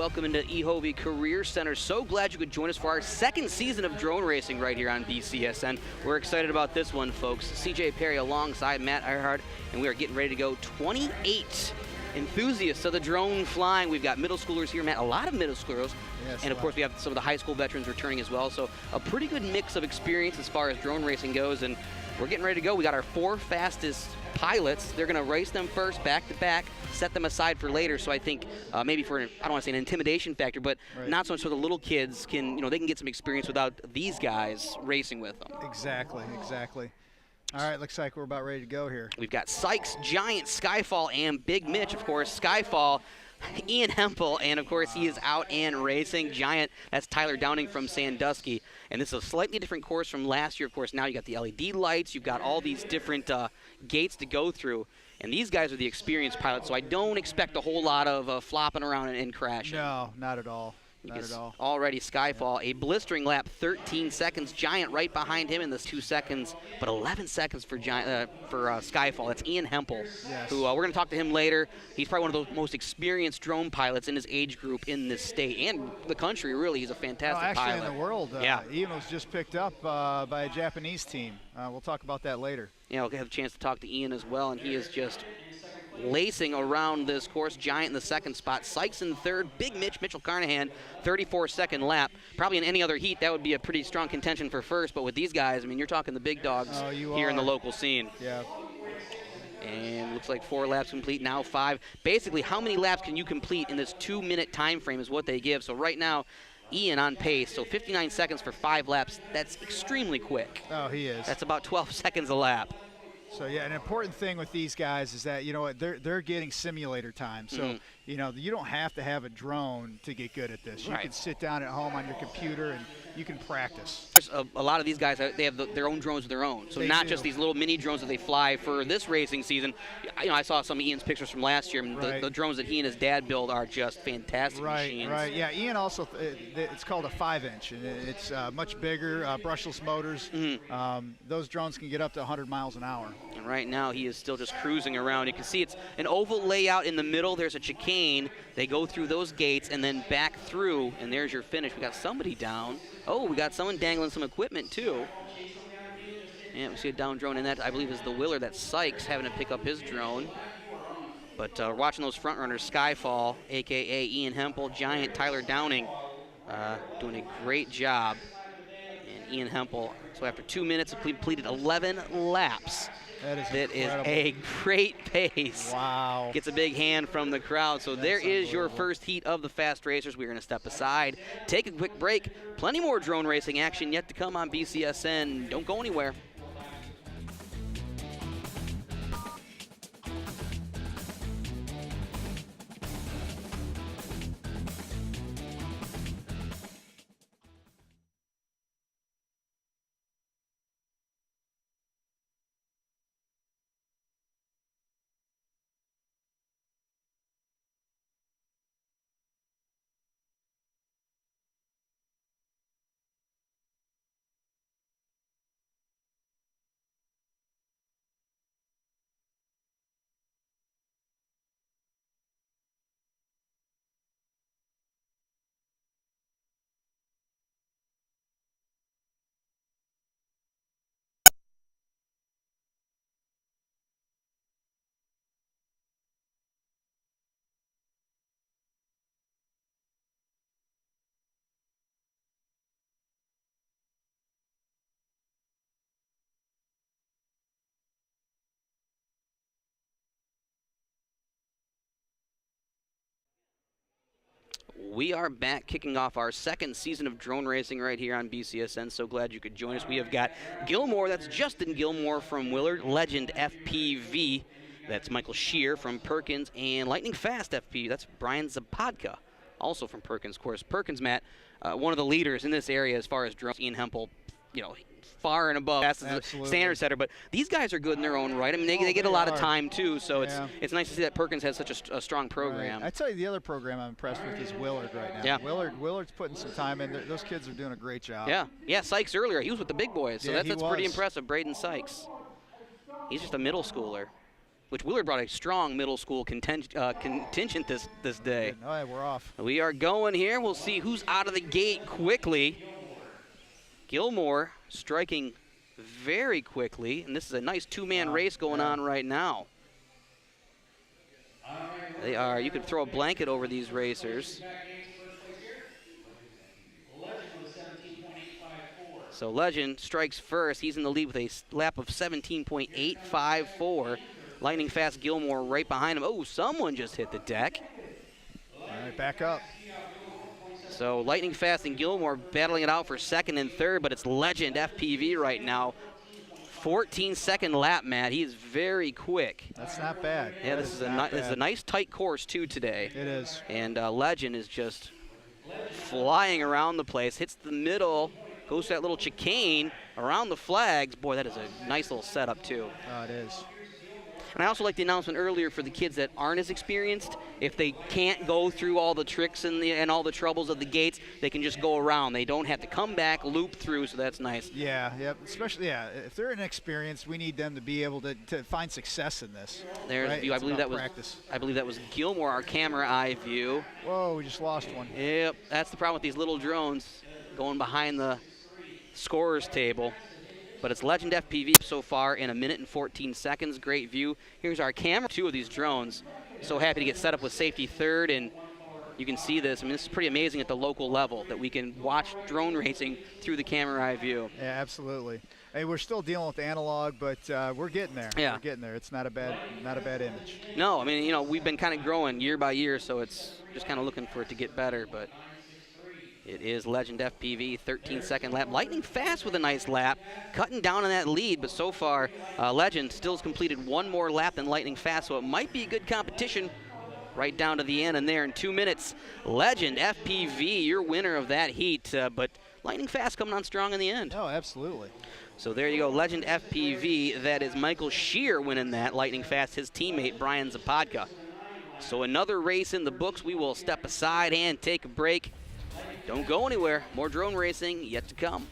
welcome into EHOVE Career Center. So glad you could join us for our second season of drone racing right here on BCSN. We're excited about this one, folks. CJ Perry alongside Matt Earhart, and we are getting ready to go 28 enthusiasts of the drone flying. We've got middle schoolers here, Matt, a lot of middle schoolers. Yes, and of course we have some of the high school veterans returning as well. So a pretty good mix of experience as far as drone racing goes, and we're getting ready to go. We got our 4 fastest pilots. They're going to race them first, back to back, set them aside for later. So I think maybe for, I don't want to say an intimidation factor, but not so much so the little kids can, they can get some experience without these guys racing with them. Exactly. All right, looks like we're about ready to go here. We've got Sykes, Giant, Skyfall, and Big Mitch, of course. Skyfall, Ian Hempel, and of course he is out and racing. Giant, that's Tyler Downing from Sandusky. And this is a slightly different course from last year. Of course, now you got the LED lights, you've got all these different gates to go through. And these guys are the experienced pilots, so I don't expect a whole lot of flopping around and crashing. No, not at all. Already Skyfall, a blistering lap, 13 seconds. Giant right behind him in this 2 seconds, but 11 seconds for Skyfall. That's Ian Hempel, who we're going to talk to him later. He's probably one of the most experienced drone pilots in his age group in this state and the country, really. He's a fantastic pilot. Actually in the world. Ian was just picked up by a Japanese team. We'll talk about that later. Yeah, we'll have a chance to talk to Ian as well, and he is just lacing around this course. Giant in the second spot, Sykes in third, Big Mitchell Carnahan, 34-second lap. Probably in any other heat, that would be a pretty strong contention for first, but with these guys, I mean, you're talking the big dogs here in the local scene. Yeah. And looks like 4 laps complete, now 5. Basically, how many laps can you complete in this 2-minute time frame is what they give. So right now, Ian on pace, so 59 seconds for 5 laps. That's extremely quick. Oh, he is. That's about 12 seconds a lap. So yeah, an important thing with these guys is that they're getting simulator time. So you don't have to have a drone to get good at this. You can sit down at home on your computer and you can practice. A lot of these guys, they have their own drones of their own. So not just these little mini drones that they fly for this racing season. I saw some of Ian's pictures from last year. And the drones that he and his dad build are just fantastic machines. Right. Yeah, Ian also, it's called a 5-inch, and it's much bigger, brushless motors. Those drones can get up to 100 miles an hour. And right now he is still just cruising around. You can see it's an oval layout in the middle. There's a chicane. They go through those gates and then back through, and there's your finish. We got somebody down. Oh, we got someone dangling some equipment too. And we see a down drone, and that I believe is the Willer. That's Sykes having to pick up his drone. But watching those front runners, Skyfall, aka Ian Hempel, Giant, Tyler Downing, doing a great job. And Ian Hempel, so after 2 minutes, completed 11 laps. That is a great pace. Wow. Gets a big hand from the crowd. So there is your first heat of the fast racers. We're going to step aside, take a quick break. Plenty more drone racing action yet to come on BCSN. Don't go anywhere. We are back kicking off our second season of drone racing right here on BCSN. So glad you could join us. We have got Gilmore, that's Justin Gilmore from Willard, Legend FPV. That's Michael Shear from Perkins, and Lightning Fast FPV, that's Brian Zapodka, also from Perkins. Of course, Perkins, Matt, one of the leaders in this area as far as drones. Ian Hempel, far and above as the standard setter, but these guys are good in their own right. I mean, they get a lot of time too, so it's nice to see that Perkins has such a strong program. Right. I tell you, the other program I'm impressed with is Willard right now. Yeah. Willard's putting some time in. Those kids are doing a great job. Yeah. Sykes earlier, he was with the big boys, so that's pretty impressive. Braden Sykes, he's just a middle schooler. which Willard brought a strong middle school contingent this day. All right, we're off. We are going here. We'll see who's out of the gate quickly. Gilmore striking very quickly, and this is a nice two-man race going on right now. They are. You could throw a blanket over these racers. So Legend strikes first. He's in the lead with a lap of 17.854. Lightning Fast Gilmore right behind him. Oh, someone just hit the deck. All right, back up. So Lightning Fast and Gilmore battling it out for second and third, but it's Legend FPV right now. 14-second lap, Matt. He is very quick. This not bad. Yeah, this is a nice tight course too today. It is. And Legend is just flying around the place. Hits the middle, goes to that little chicane around the flags. Boy, that is a nice little setup too. It is. And I also like the announcement earlier for the kids that aren't as experienced. If they can't go through all the tricks and all the troubles of the gates, they can just go around. They don't have to come back, loop through, so that's nice. Yeah, especially, if they're inexperienced, we need them to be able to find success in this. There's right? a view. I believe that was Gilmore, our camera eye view. Whoa, we just lost one. Yep, that's the problem with these little drones going behind the scorer's table. But it's Legend FPV so far in 1 minute and 14 seconds. Great view. Here's our camera. 2 of these drones. So happy to get set up with safety third, and you can see this. I mean, this is pretty amazing at the local level that we can watch drone racing through the camera eye view. Yeah, absolutely. Hey, we're still dealing with analog, but we're getting there. Yeah. We're getting there. It's not a bad image. No, I mean, we've been kind of growing year by year, so it's just kind of looking for it to get better, but it is Legend FPV, 13-second lap. Lightning Fast with a nice lap, cutting down on that lead, but so far, Legend still has completed one more lap than Lightning Fast, so it might be a good competition right down to the end. And there in 2 minutes, Legend FPV, your winner of that heat, but Lightning Fast coming on strong in the end. Oh, absolutely. So there you go, Legend FPV. That is Michael Shear winning that. Lightning Fast, his teammate, Brian Zapodka. So another race in the books. We will step aside and take a break. Don't go anywhere. More drone racing yet to come.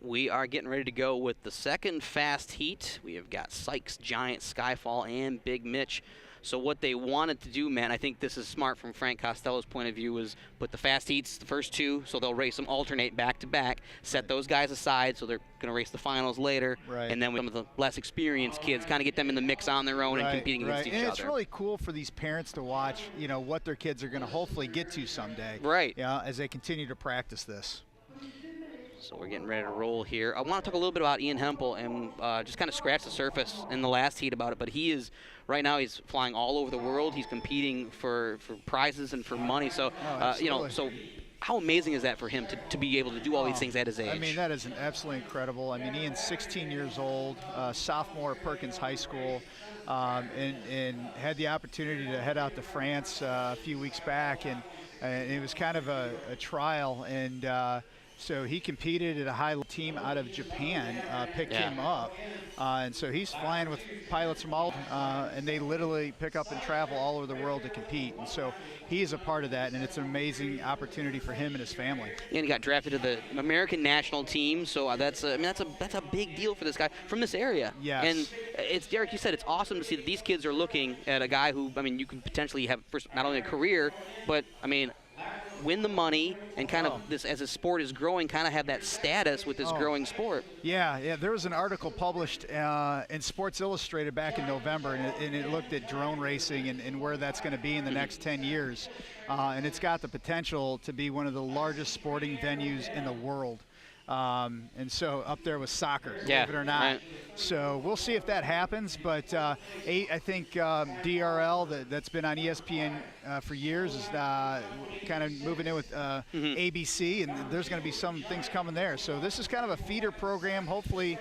We are getting ready to go with the second fast heat. We have got Sykes, Giant, Skyfall, and Big Mitch. So what they wanted to do, man, I think this is smart from Frank Costello's point of view, was put the fast heats, the first 2, so they'll race them alternate back to back, set those guys aside so they're going to race the finals later, right. And then with some of the less experienced kids, kind of get them in the mix on their own and competing against each other. And it's really cool for these parents to watch, what their kids are going to hopefully get to someday. Right. As they continue to practice this. So we're getting ready to roll here. I want to talk a little bit about Ian Hempel and just kind of scratch the surface in the last heat about it. But he is, right now, he's flying all over the world. He's competing for prizes and for money. So, so how amazing is that for him to be able to do all these things at his age? I mean, that is absolutely incredible. I mean, Ian's 16 years old, sophomore at Perkins High School, and had the opportunity to head out to France a few weeks back. And it was kind of a trial. And so he competed at a high team out of Japan, picked him up. And so he's flying with pilots from all, and they literally pick up and travel all over the world to compete. And so he is a part of that, and it's an amazing opportunity for him and his family. And he got drafted to the American national team, so that's a big deal for this guy from this area. Yes. And it's, Derek, you said it's awesome to see that these kids are looking at a guy who, I mean, you could potentially have not only a career, but, I mean, win the money and kind of this, as a sport is growing, kind of have that status with this growing sport. Yeah. There was an article published in Sports Illustrated back in November, and it looked at drone racing and where that's going to be in the next 10 years. And it's got the potential to be one of the largest sporting venues in the world. And so up there with soccer, believe it or not. Right. So we'll see if that happens. But I think DRL, that's been on ESPN for years, is kind of moving in with ABC, and there's going to be some things coming there. So this is kind of a feeder program, hopefully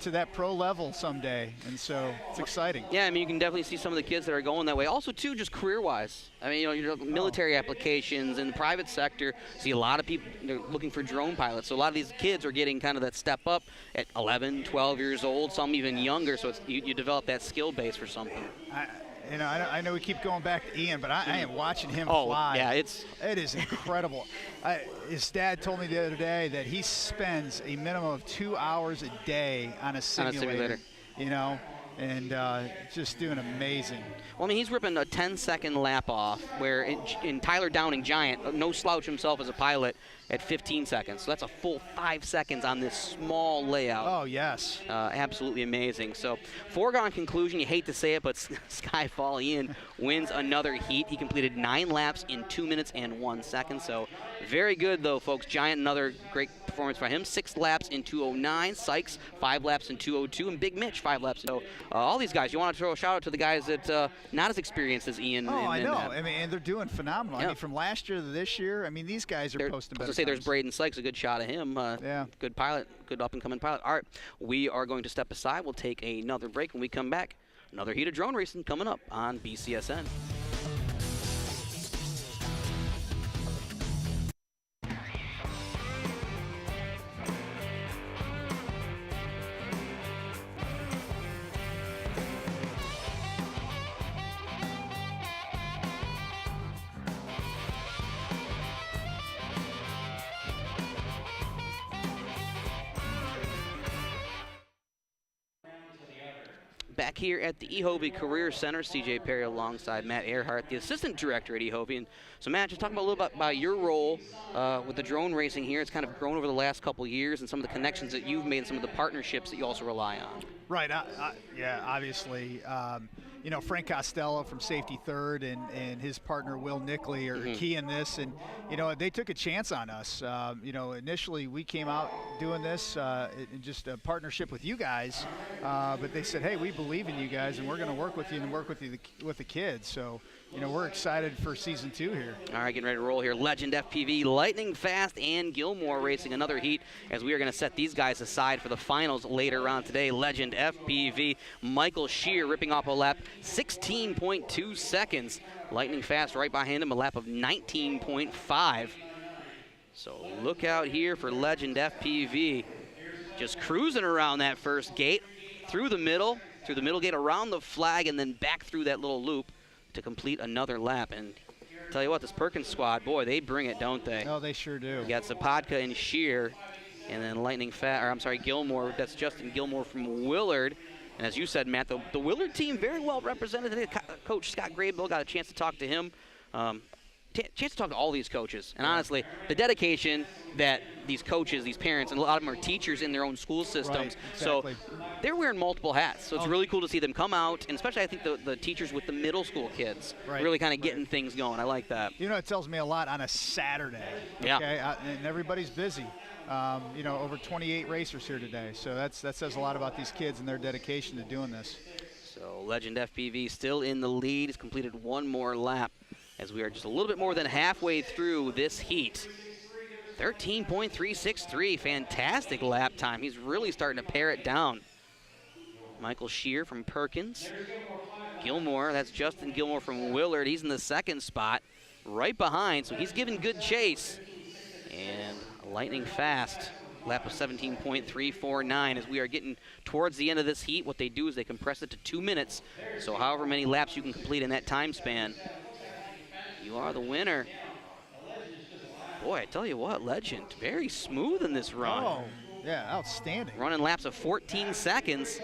to that pro level someday. And so it's exciting. Yeah, I mean, you can definitely see some of the kids that are going that way. Also, too, just career-wise. I mean, your military applications in the private sector, see a lot of people looking for drone pilots. So a lot of these kids are getting kind of that step up at 11, 12 years old, some even younger. So it's, you develop that skill base for something. I know we keep going back to Ian, but I am watching him fly. Yeah, it is incredible. His dad told me the other day that he spends a minimum of 2 hours a day on a simulator. And just doing amazing. Well, I mean, he's ripping a 10-second lap off, where in Tyler Downing Giant, no slouch himself as a pilot, at 15 seconds. So that's a full 5 seconds on this small layout. Oh, yes. Absolutely amazing. So foregone conclusion, you hate to say it, but Skyfall Ian wins another heat. He completed 9 laps in 2 minutes and 1 second. So very good, though, folks. Giant, another great performance by him. 6 laps in 2:09. Sykes, 5 laps in 2:02. And Big Mitch, 5 laps. So all these guys, you want to throw a shout out to the guys that not as experienced as Ian. I know. I mean, and they're doing phenomenal. Yeah. I mean, from last year to this year, I mean, these guys are posting better. There's Braden Sykes, a good shot of him. Good pilot, good up-and-coming pilot. All right, we are going to step aside. We'll take another break. When we come back, another heat of drone racing coming up on BCSN. Back here at the EHOVE Career Center, CJ Perry alongside Matt Earhart, the assistant director at EHOVE. And so, Matt, just talk about a little bit about your role with the drone racing here. It's kind of grown over the last couple of years, and some of the connections that you've made and some of the partnerships that you also rely on. Right. Yeah, obviously. Frank Costello from Safety Third and his partner Will Nickley are key in this. And, they took a chance on us. Initially we came out doing this in just a partnership with you guys. But they said, hey, we believe in you guys, and we're going to work with you and work with you with the kids. So, we're excited for season 2 here. All right, getting ready to roll here. Legend FPV, Lightning Fast, and Gilmore racing another heat, as we are going to set these guys aside for the finals later on today. Legend FPV, Michael Shear ripping off a lap, 16.2 seconds. Lightning Fast right behind him, a lap of 19.5. So look out here for Legend FPV. Just cruising around that first gate, through the middle gate, around the flag, and then back through that little loop to complete another lap. And tell you what, this Perkins squad, boy, they bring it, don't they? Oh, they sure do. You got Zapadka and Shear, and then Gilmore. That's Justin Gilmore from Willard. And as you said, Matt, the Willard team very well represented today. Coach Scott Graybill, got a chance to talk to him. Chance to talk to all these coaches. And honestly, the dedication that these coaches, these parents, and a lot of them are teachers in their own school systems. Right, exactly. So they're wearing multiple hats. So it's really cool to see them come out, and especially I think the teachers with the middle school kids really kind of getting things going. I like that. It tells me a lot on a Saturday. Yeah. Okay? And everybody's busy. Over 28 racers here today. So that says a lot about these kids and their dedication to doing this. So Legend FPV still in the lead. He's completed one more lap, as we are just a little bit more than halfway through this heat. 13.363, fantastic lap time. He's really starting to pare it down. Michael Shear from Perkins. Gilmore, that's Justin Gilmore from Willard. He's in the second spot, right behind, so he's giving good chase. And Lightning Fast, lap of 17.349. As we are getting towards the end of this heat, what they do is they compress it to 2 minutes. So however many laps you can complete in that time span, you are the winner. Boy, I tell you what, Legend, very smooth in this run. Oh, yeah, outstanding. Running laps of 14 seconds,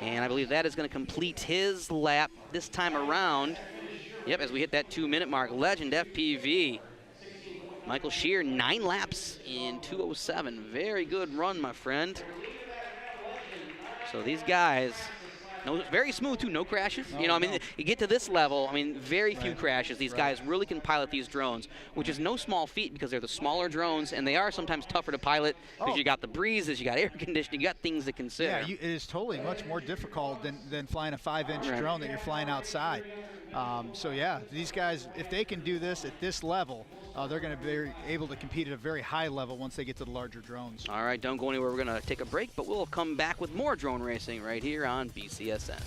and I believe that is going to complete his lap this time around. Yep, as we hit that 2 minute mark. Legend FPV. Michael Shear, 9 laps in 2:07. Very good run, my friend. So these guys, very smooth too, no crashes. I mean, you get to this level, I mean, very few crashes. These guys really can pilot these drones, which is no small feat because they're the smaller drones, and they are sometimes tougher to pilot because you got the breezes, you got air conditioning, you got things to consider. Yeah, it is totally much more difficult than flying a 5-inch drone that you're flying outside. So yeah, these guys, if they can do this at this level, they're going to be able to compete at a very high level once they get to the larger drones. All right, don't go anywhere. We're going to take a break, but we'll come back with more drone racing right here on BCSN.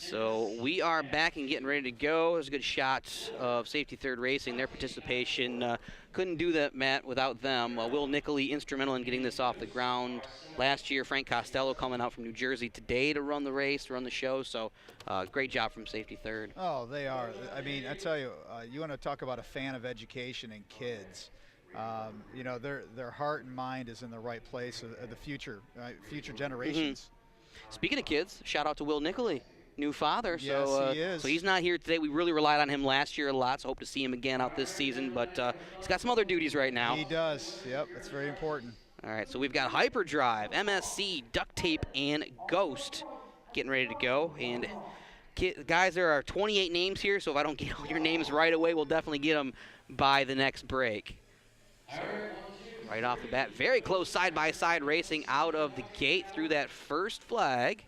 So we are back and getting ready to go. There's a good shot of Safety Third Racing. Their participation couldn't do that, Matt, without them. Will Nickley instrumental in getting this off the ground last year. Frank Costello coming out from New Jersey today to run the race, to run the show. So great job from Safety Third. Oh, they are. I mean, I tell you, you want to talk about a fan of education and kids. You know, their heart and mind is in the right place of the future, future generations. Speaking of kids, shout out to Will Nickley. New father, yes, so he is. So he's not here today. We really relied on him last year a lot, so hope to see him again out this season. But he's got some other duties right now. He does. Yep, it's very important. All right, so we've got Hyperdrive, MSC, Duct Tape, and Ghost getting ready to go. And guys, there are 28 names here, so if I don't get all your names right away, we'll definitely get them by the next break. So, right off the bat, very close side-by-side racing out of the gate through that first flag.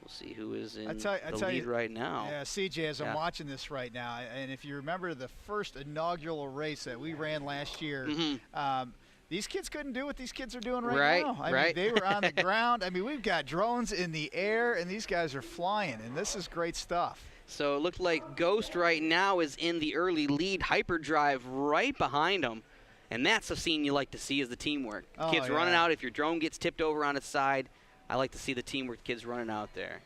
We'll see who is in the lead right now. Yeah, CJ, as I'm watching this right now, and if you remember the first inaugural race that we ran last year, these kids couldn't do what these kids are doing right now. I mean, they were on the ground. I mean, we've got drones in the air, and these guys are flying, and this is great stuff. So it looked like Ghost right now is in the early lead, Hyperdrive right behind him. And that's a scene you like to see, is the teamwork. Kids running out. If your drone gets tipped over on its side, I like to see the teamwork, kids running out there.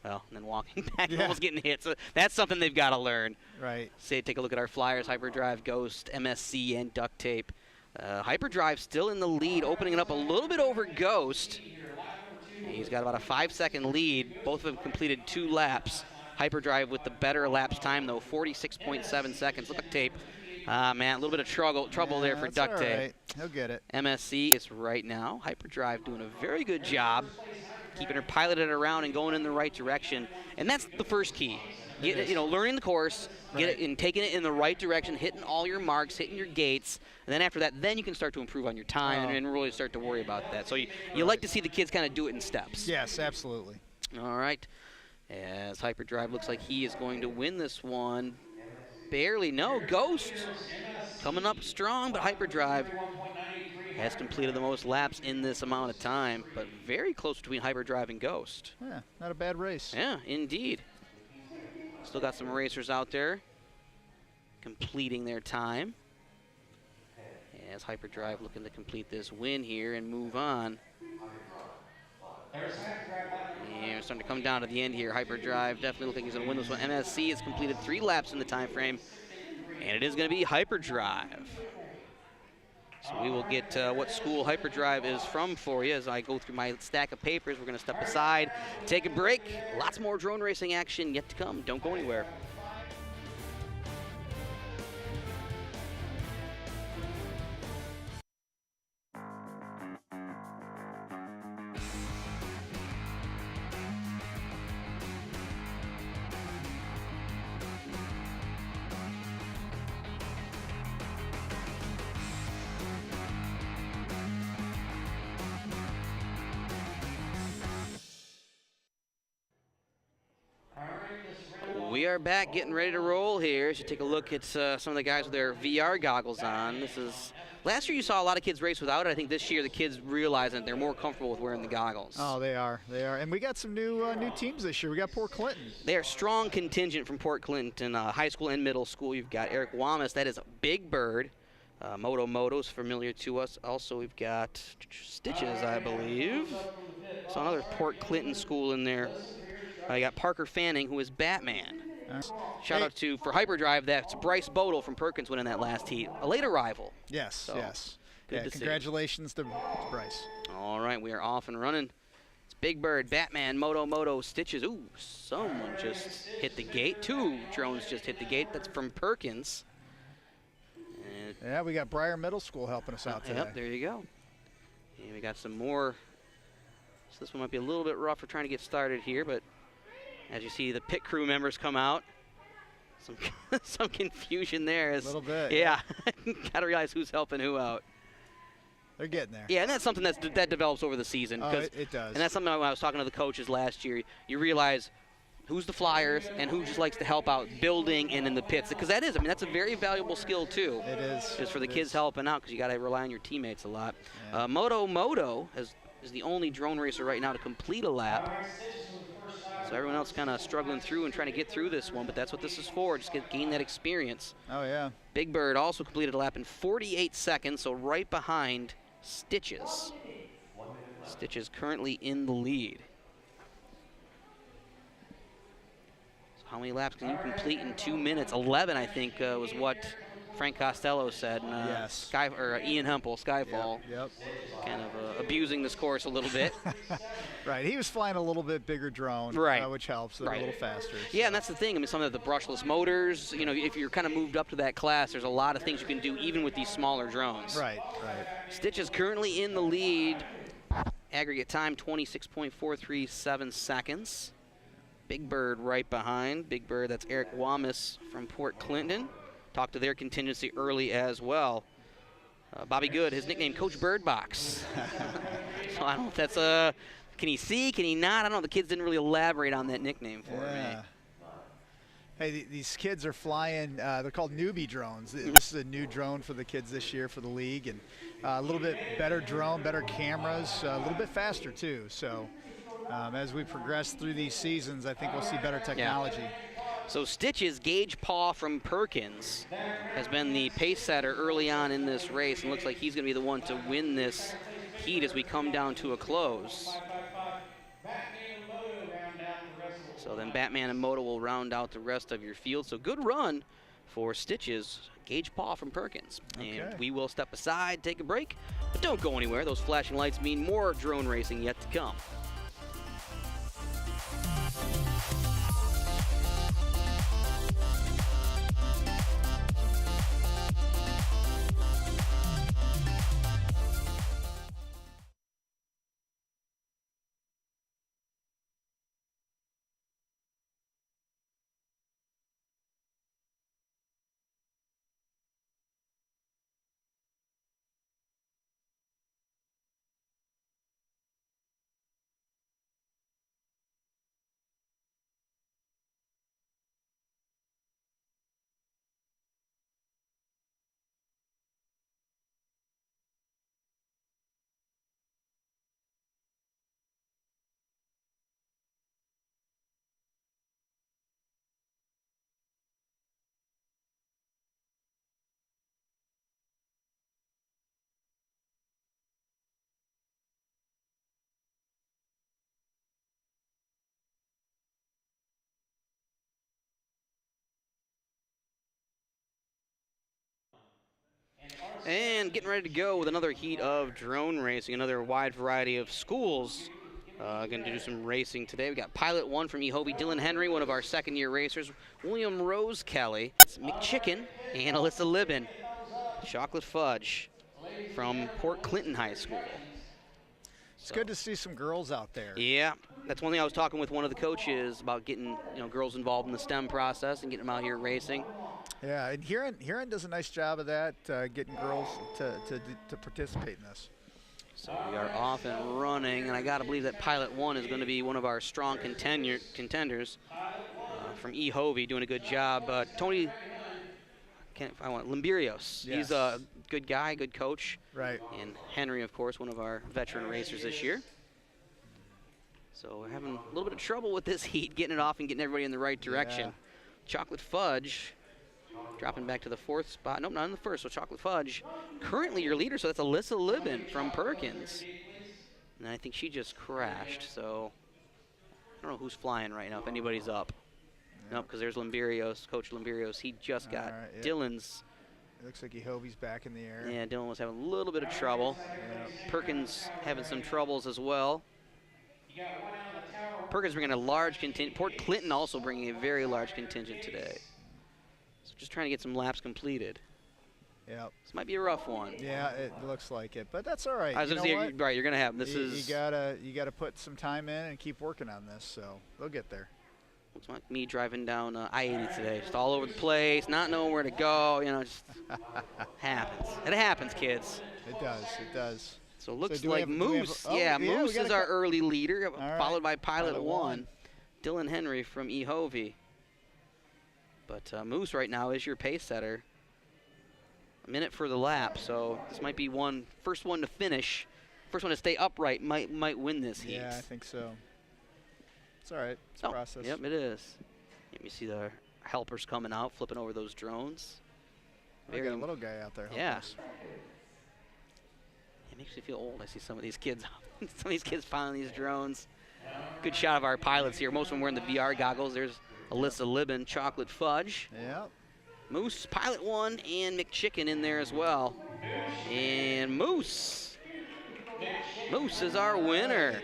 Well, and then walking back, almost getting hit. So that's something they've got to learn. Right. Say, take a look at our flyers: Hyperdrive, Ghost, MSC, and Duct Tape. Hyperdrive still in the lead, opening it up a little bit over Ghost. He's got about a 5-second lead. Both of them completed 2 laps. Hyperdrive with the better lapse time, though, 46.7 seconds. Duct Tape. Man, a little bit of trouble there for Duct Tape. Right. He'll get it. MSC is right now. Hyperdrive doing a very good job keeping her piloted around and going in the right direction. And that's the first key. Learning the course, get it and taking it in the right direction, hitting all your marks, hitting your gates. And then after that, then you can start to improve on your time and really start to worry about that. So you like to see the kids kind of do it in steps. Yes, absolutely. All right. As Hyperdrive looks like he is going to win this one. Barely, no. Ghost coming up strong, but Hyperdrive has completed the most laps in this amount of time, but very close between Hyperdrive and Ghost. Yeah, not a bad race. Yeah, indeed. Still got some racers out there completing their time. As Hyperdrive looking to complete this win here and move on. And we're starting to come down to the end here. Hyperdrive definitely looking he's going to win this one. MSC has completed 3 laps in the time frame, and it is going to be Hyperdrive. So we will get what school Hyperdrive is from for you as I go through my stack of papers. We're going to step aside, take a break. Lots more drone racing action yet to come. Don't go anywhere. We are back getting ready to roll here. So take a look at some of the guys with their VR goggles on. This is last year you saw a lot of kids race without it. I think this year the kids realize that they're more comfortable with wearing the goggles. Oh, they are. And we got some new teams this year. We got Port Clinton. They are strong contingent from Port Clinton, high school and middle school. You've got Eric Wamas. That is a Big Bird. Moto's familiar to us. Also, we've got Stitches, I believe. So another Port Clinton school in there. You got Parker Fanning, who is Batman. Shout out for Hyperdrive. That's Bryce Bodle from Perkins winning that last heat. A late arrival. Yes, so, yes. Good to congratulations to Bryce. All right, we are off and running. It's Big Bird, Batman, Moto, Stitches. Ooh, someone just hit the gate. 2 drones just hit the gate. That's from Perkins. And yeah, we got Briar Middle School helping us out today. Yep, there you go. And we got some more. So this one might be a little bit rough for trying to get started here, but as you see the pit crew members come out, some confusion there. A little bit. Yeah, got to realize who's helping who out. They're getting there. Yeah, and that's something that develops over the season. Oh, it does. And that's something when I was talking to the coaches last year, you realize who's the flyers and who just likes to help out building and in the pits. Because that is, that's a very valuable skill too. It is. Just for the kids helping out, because you got to rely on your teammates a lot. Yeah. Moto is the only drone racer right now to complete a lap. So everyone else kind of struggling through and trying to get through this one, but that's what this is for, just gain that experience. Oh, yeah. Big Bird also completed a lap in 48 seconds, so right behind Stitches. Stitches currently in the lead. So how many laps can you complete in 2 minutes? 11, I think, was what Frank Costello said. Yes. Ian Hempel, Skyfall. Yep. Kind of abusing this course a little bit. Right. He was flying a little bit bigger drone, right. Which helps. They're a little faster. Yeah, and that's the thing. Some of the brushless motors, if you're kind of moved up to that class, there's a lot of things you can do even with these smaller drones. Right. Stitch is currently in the lead. Aggregate time, 26.437 seconds. Big Bird right behind. Big Bird, that's Eric Wamas from Port Clinton. Talked to their contingency early as well. Bobby Good, his nickname, Coach Bird Box. So I don't know if that's can he see, can he not? I don't know. The kids didn't really elaborate on that nickname for me. Hey, these kids are flying, they're called newbie drones. This is a new drone for the kids this year for the league, and a little bit better drone, better cameras, a little bit faster too. So as we progress through these seasons, I think we'll see better technology. Yeah. So Stitches, Gage Paw from Perkins, has been the pace setter early on in this race, and looks like he's going to be the one to win this heat as we come down to a close. So then Batman and Moto will round out the rest of your field. So good run for Stitches, Gage Paw from Perkins. Okay. And we will step aside, take a break, but don't go anywhere. Those flashing lights mean more drone racing yet to come. And getting ready to go with another heat of drone racing, another wide variety of schools going to do some racing today. We got Pilot 1 from EHOVE, Dylan Henry, one of our second-year racers, William Rose Kelly, McChicken, and Alyssa Libin, Chocolate Fudge from Port Clinton High School. It's good to see some girls out there. Yeah, that's one thing I was talking with one of the coaches about getting girls involved in the STEM process and getting them out here racing. Yeah, and Huron does a nice job of that, getting girls to participate in this. So we are off and running, and I got to believe that Pilot 1 is going to be one of our strong contenders from EHOVE doing a good job. Tony, Limberios. Yes. He's a good guy, good coach. Right. And Henry, of course, one of our veteran racers this year. So we're having a little bit of trouble with this heat, getting it off and getting everybody in the right direction. Yeah. Chocolate Fudge dropping back to the 4th spot. Nope, not in the 1st. So Chocolate Fudge, currently your leader. So that's Alyssa Libben from Perkins. And I think she just crashed. So I don't know who's flying right now, if anybody's up. Yep. Nope, because there's Limberios, Coach Limberios. He just got Dylan's. It looks like EHOVE's back in the air. Yeah, Dylan was having a little bit of trouble. Yep. Perkins having some troubles as well. Perkins bringing a large contingent. Port Clinton also bringing a very large contingent today. So just trying to get some laps completed. Yep. This might be a rough one. Yeah, it looks like it, but that's all right. I was going to say, right, you're going to have this. You gotta put some time in and keep working on this. So they'll get there. Looks like me driving down I-80 today, just all over the place, not knowing where to go. You know, just happens. It happens, kids. It does. It does. So it looks like Moose. Moose is our early leader, followed by Pilot 1, Dylan Henry from EHOVE. But Moose right now is your pace setter. A minute for the lap, so this might be first one to finish. First one to stay upright might win this heat. Yeah, I think so. It's all right. It's a process. Yep, it is. You see the helpers coming out, flipping over those drones. We got a little guy out there. Yeah. It makes me feel old. I see some of these kids, piloting these drones. Good shot of our pilots here. Most of them wearing the VR goggles. There's Alyssa Libben, Chocolate Fudge. Yep. Moose, Pilot 1, and McChicken in there as well. And Moose is our winner.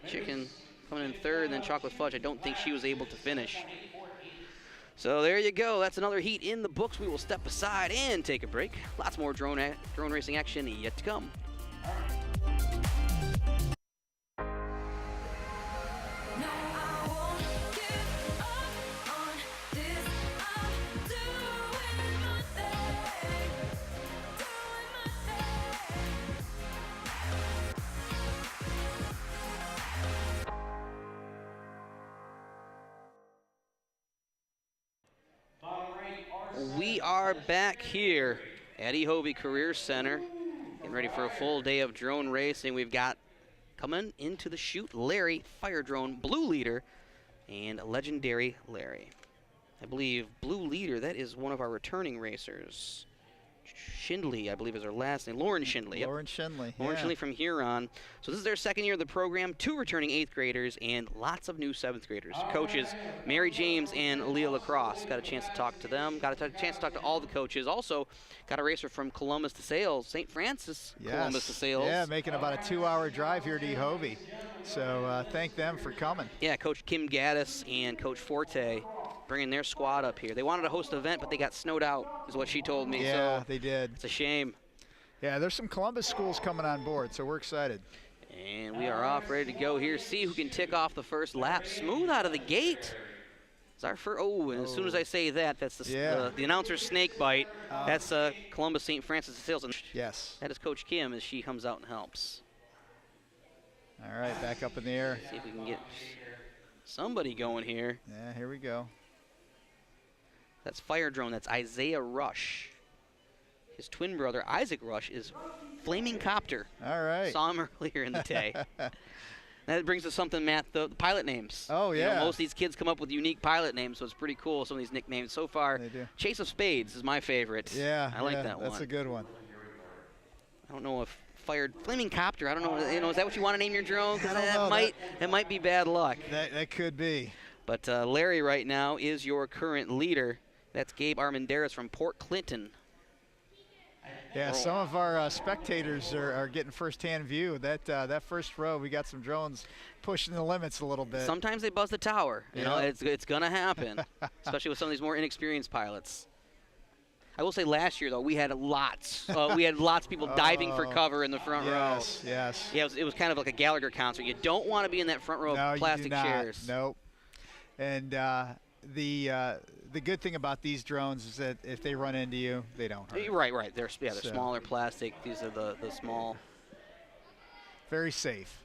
Chicken coming in 3rd, then Chocolate Fudge. I don't think she was able to finish. So there you go. That's another heat in the books. We will step aside and take a break. Lots more drone racing action yet to come. We are back here at EHOVE Career Center, getting ready for a full day of drone racing. We've got coming into the chute Larry, Fire Drone, Blue Leader, and Legendary Larry. I believe Blue Leader, that is one of our returning racers. Schindley, I believe, is her last name. Lauren Schindley. Lauren Schindley. Lauren Schindley from Huron. So this is their 2nd year of the program, 2 returning 8th graders, and lots of new 7th graders. Coaches Mary James and Leah Lacrosse. Got a chance to talk to them. Got a chance to talk to all the coaches. Also got a racer from Columbus to Sales, St. Francis, Columbus to Sales. Yeah, making about a 2-hour drive here to EHOVE. So thank them for coming. Yeah, Coach Kim Gaddis and Coach Forte bringing their squad up here. They wanted to host an event, but they got snowed out, is what she told me. Yeah, so they did. It's a shame. Yeah, there's some Columbus schools coming on board, so we're excited. And we are off, ready to go here. See who can tick off the first lap. Smooth out of the gate. It's our first. And as soon as I say that, that's the announcer's snake bite. That's Columbus St. Francis of Sales. Yes. That is Coach Kim as she comes out and helps. All right, back up in the air. See if we can get somebody going here. Yeah, here we go. That's Fire Drone. That's Isaiah Rush. His twin brother, Isaac Rush, is Flaming Copter. All right. Saw him earlier in the day. That brings us something, Matt, the pilot names. Oh, yeah. You know, most of these kids come up with unique pilot names, so it's pretty cool, some of these nicknames. So far, they do. Chase of Spades is my favorite. Yeah, I like that one. That's a good one. I don't know if Flaming Copter, I don't know, is that what you want to name your drone? Because that might be bad luck. That could be. But Larry right now is your current leader. That's Gabe Armanderas from Port Clinton. Yeah, some of our spectators are getting first-hand view. That first row, we got some drones pushing the limits a little bit. Sometimes they buzz the tower. You know, it's going to happen, especially with some of these more inexperienced pilots. I will say last year, though, we had lots. We had lots of people diving for cover in the front row. Yes. Yeah, it was kind of like a Gallagher concert. You don't want to be in that front row of plastic chairs. Nope. And the good thing about these drones is that if they run into you, they don't hurt. Right. They're smaller plastic. These are the small. Very safe.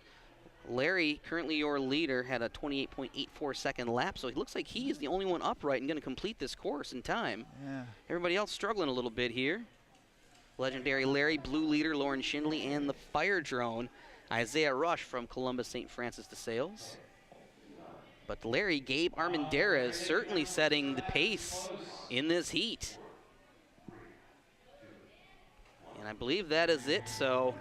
Larry, currently your leader, had a 28.84 second lap, so it looks like he is the only one upright and going to complete this course in time. Yeah. Everybody else struggling a little bit here. Legendary Larry, blue leader Lauren Schindley, and the fire drone Isaiah Rush from Columbus St. Francis de Sales. But Larry, Gabe Armendariz certainly setting the pace in this heat. And I believe that is it. So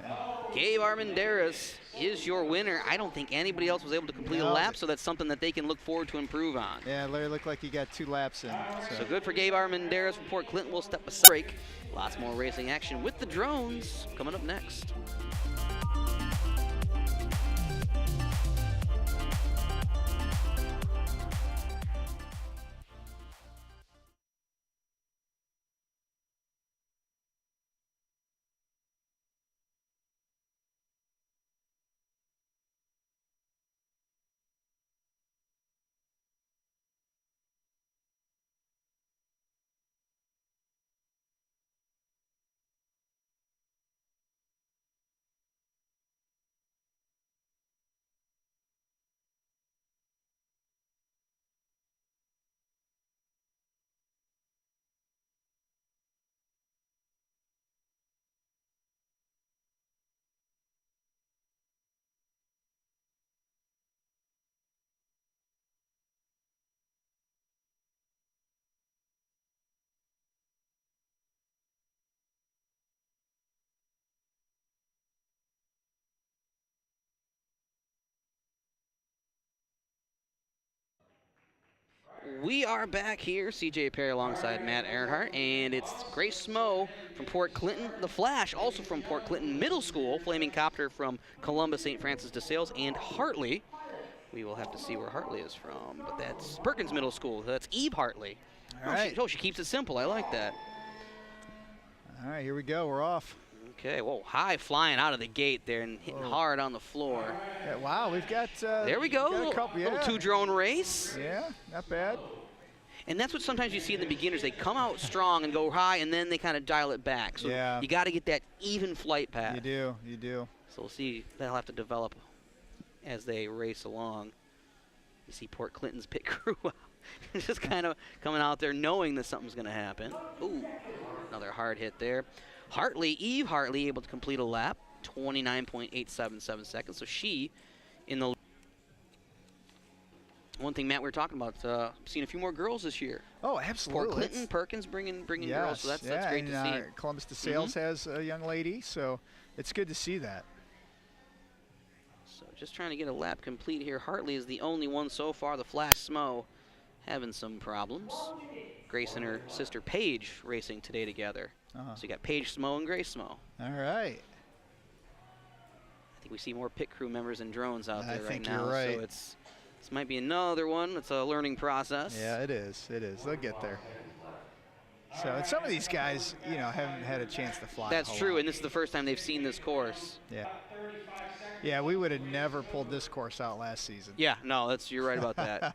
Gabe Armendariz is your winner. I don't think anybody else was able to complete a lap, so that's something that they can look forward to improve on. Yeah, Larry looked like he got 2 laps in. So good for Gabe Armendariz from Port Clinton. We'll step aside. Break. Lots more racing action with the drones coming up next. We are back here, CJ Perry alongside Matt Earnhardt, and it's Grace Smo from Port Clinton, the Flash also from Port Clinton Middle School, Flaming Copter from Columbus St. Francis de Sales, and Hartley. We will have to see where Hartley is from, but that's Perkins Middle School. That's Eve Hartley. All right. She keeps it simple. I like that. All right, here we go. We're off. Okay, whoa, high flying out of the gate there and hitting hard on the floor. Yeah, wow, we've got there we go, little 2-drone race. Yeah, not bad. And that's what sometimes you see in the beginners. They come out strong and go high, and then they kind of dial it back. So you got to get that even flight path. You do. So we'll see. That'll have to develop as they race along. You see Port Clinton's pit crew just kind of coming out there knowing that something's going to happen. Ooh, another hard hit there. Eve Hartley, able to complete a lap, 29.877 seconds. So she in the one thing, Matt, we were talking about, seeing a few more girls this year. Oh, absolutely. Port Clinton, Perkins bringing girls, so that's great to see. Columbus de Sales has a young lady, so it's good to see that. So just trying to get a lap complete here. Hartley is the only one so far. The Flash Smo having some problems. Grace and her sister Paige racing today together. So you got Paige Smo and Grace Smo. All right. I think we see more pit crew members and drones out there right now. You're right. So this might be another one. It's a learning process. Yeah, it is. They'll get there. So, and some of these guys, haven't had a chance to fly. That's true, and this is the first time they've seen this course. Yeah. Yeah, we would have never pulled this course out last season. Yeah, no, you're right about that.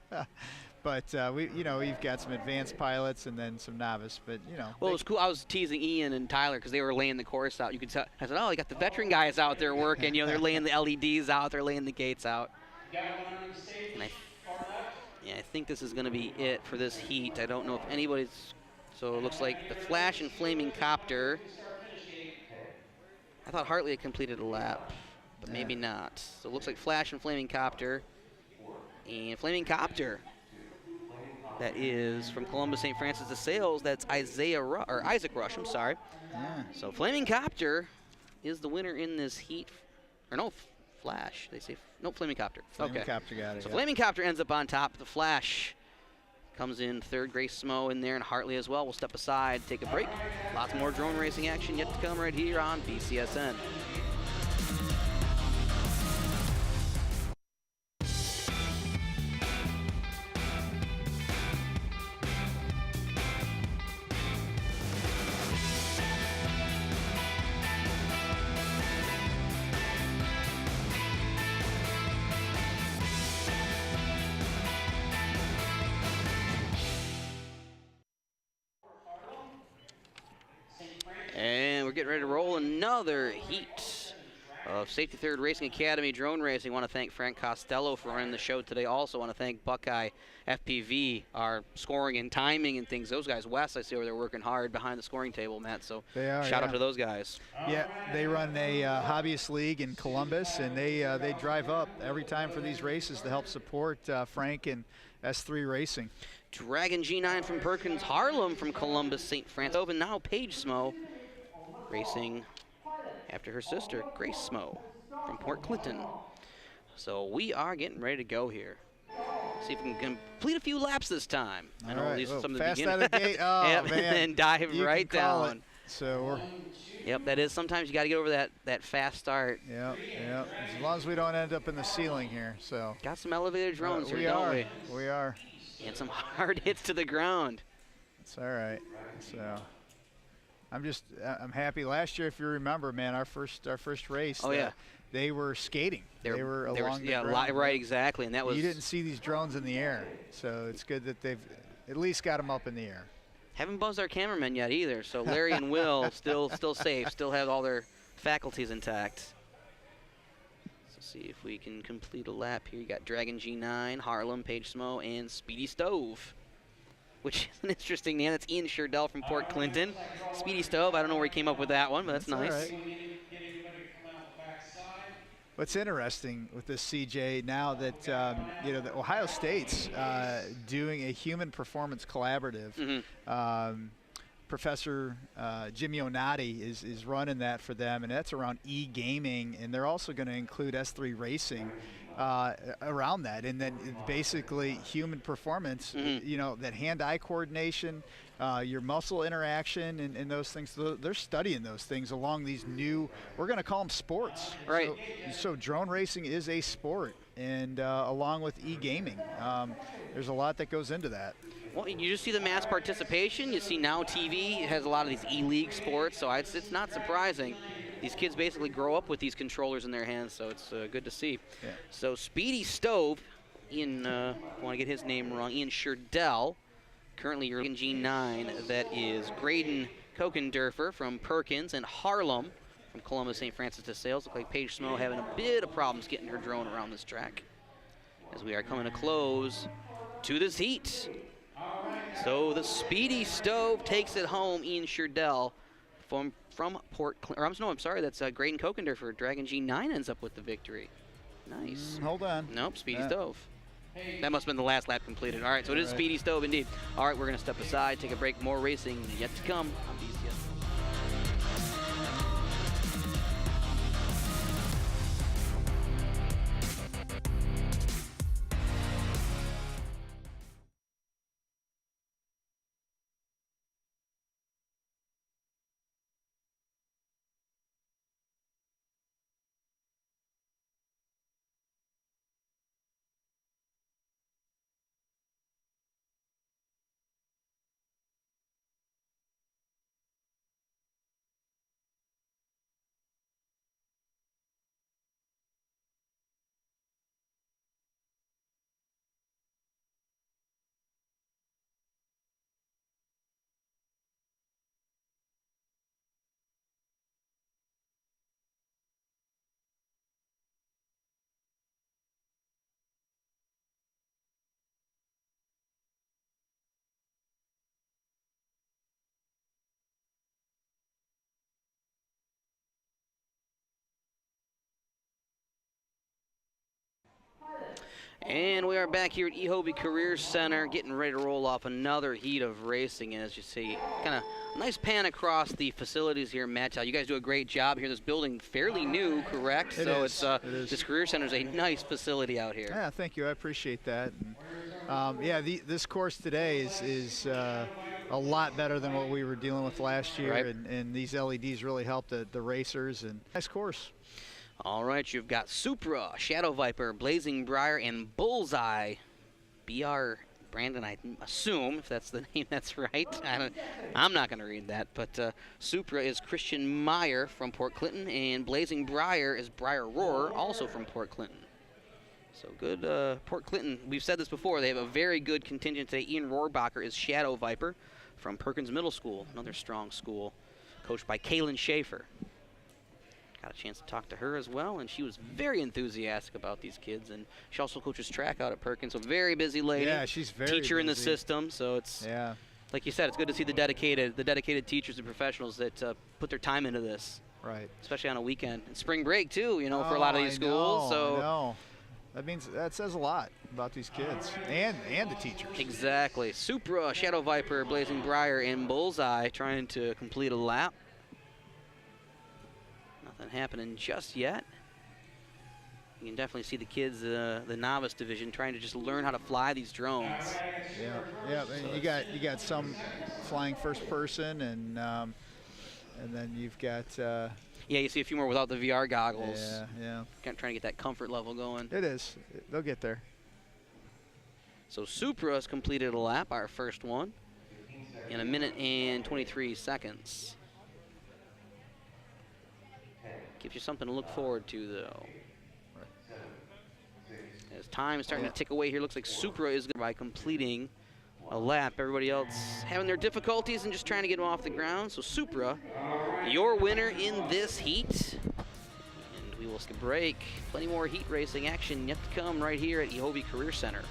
But we've got some advanced pilots and then some novice. But well, it was cool. I was teasing Ian and Tyler because they were laying the course out. You could tell. I said, "Oh, you got the veteran guys out there working. They're laying the LEDs out. They're laying the gates out." And I think this is going to be it for this heat. I don't know if anybody's. So it looks like the Flash and Flaming Copter. I thought Hartley had completed a lap, but maybe not. So it looks like Flash and Flaming Copter. And Flaming Copter. That is from Columbus St. Francis de Sales. That's Isaac Rush. I'm sorry. Yeah. So Flaming Copter is the winner in this heat. Or no, Flash. They say no, Flaming Copter. Flaming Copter got it. So Flaming Copter ends up on top. The Flash comes in third. Grace Smo in there, and Hartley as well. We'll step aside, take a break. Lots more drone racing action yet to come right here on BCSN. And we're getting ready to roll another heat of Safety Third Racing Academy Drone Racing. Want to thank Frank Costello for running the show today. Also want to thank Buckeye FPV, our scoring and timing and things. Those guys, Wes, I see over there working hard behind the scoring table, Matt. So they are, shout out to those guys. Yeah, they run a hobbyist league in Columbus, and they drive up every time for these races to help support Frank and S3 Racing. Dragon G9 from Perkins, Harlem from Columbus, St. Francis, and now Paige Smo racing after her sister, Grace Smo, from Port Clinton. So we are getting ready to go here. See if we can complete a few laps this time. I know these are some of the fast beginners. Out of the gate. Oh, yep, man. And then dive you right down. So yep, that is. Sometimes you got to get over that fast start. Yep. As long as we don't end up in the ceiling here. So got some elevated drones here, don't we? We are. And some hard hits to the ground. It's all right. So I'm happy. Last year, if you remember, man, our first race. Oh yeah. They were skating. They were along the ground. Yeah, right, exactly. And that was. You didn't see these drones in the air, so it's good that they've at least got them up in the air. Haven't buzzed our cameramen yet either. So Larry and Will still safe, still have all their faculties intact. So see if we can complete a lap here. You got Dragon G9, Harlem, Paige Smo, and Speedy Stove, which is an interesting name. That's Ian Sherdell from Port Clinton. Speedy Stove, I don't know where he came up with that one, but that's nice. All right. What's interesting with this, CJ, now that that Ohio State's doing a human performance collaborative. Professor Jimmy Onati is running that for them, and that's around e-gaming, and they're also going to include S3 Racing around that, and then basically human performance, that hand-eye coordination, your muscle interaction, and those things. They're studying those things along these new, we're going to call them sports. Right. So drone racing is a sport, and along with e-gaming, there's a lot that goes into that. Well, you just see the mass participation. You see now TV has a lot of these e-league sports, so it's not surprising. These kids basically grow up with these controllers in their hands, so it's good to see. Yeah. So Speedy Stove, Ian, I want to get his name wrong, Ian Sherdell, currently your G9, that is Graydon Kokendurfer from Perkins, and Harlem from Columbus St. Francis de Sales. Look like Paige Smo having a bit of problems getting her drone around this track as we are coming to close to this heat. So the Speedy Stove takes it home. Ian Sherdell from Port Clinton. I'm sorry, that's Graydon Kokendurfer. Dragon G9 ends up with the victory. Nice. Hold on. Nope, Speedy Stove. That must have been the last lap completed. All right, so it is Speedy Stove indeed. All right, we're going to step aside, take a break. More racing yet to come on BCS. And we are back here at EHOVE Career Center, getting ready to roll off another heat of racing. And as you see, kind of nice pan across the facilities here, Matt. You guys do a great job here. This building fairly new, correct? It is. This Career Center is a nice facility out here. Yeah, thank you. I appreciate that. And, this course today is a lot better than what we were dealing with last year, right. and these LEDs really help the racers. And nice course. All right, you've got Supra, Shadow Viper, Blazing Briar, and Bullseye. BR Brandon, I assume, if that's the name, that's right. I'm not going to read that, but Supra is Christian Meyer from Port Clinton, and Blazing Briar is Briar Rohrer, also from Port Clinton. So good, Port Clinton. We've said this before. They have a very good contingent today. Ian Rohrbacher is Shadow Viper from Perkins Middle School, another strong school, coached by Kalen Schaefer. got a chance to talk to her as well, and she was very enthusiastic about these kids. And she also coaches track out at Perkins, so very busy lady. Yeah, she's very teacher busy in the system. So it's like you said, it's good to see the dedicated teachers and professionals that put their time into this. Right. Especially on a weekend. And spring break too, you know, for a lot of these schools. I know. That says a lot about these kids and the teachers. Exactly. Supra, Shadow Viper, Blazing Briar, and Bullseye trying to complete a lap. Nothing happening just yet. You can definitely see the kids, the novice division, trying to just learn how to fly these drones. Yeah. And you got some flying first person, and then you've got. Yeah, you see a few more without the VR goggles. Yeah. Kind of trying to get that comfort level going. It is. They'll get there. So Supra has completed a lap, our first one, in 1 minute and 23 seconds. Gives you something to look forward to, though. As time is starting to tick away here, looks like Supra is by completing a lap. Everybody else having their difficulties and just trying to get them off the ground. So Supra, your winner in this heat. And we will skip a break. Plenty more heat racing action yet to come right here at EHOVE Career Center.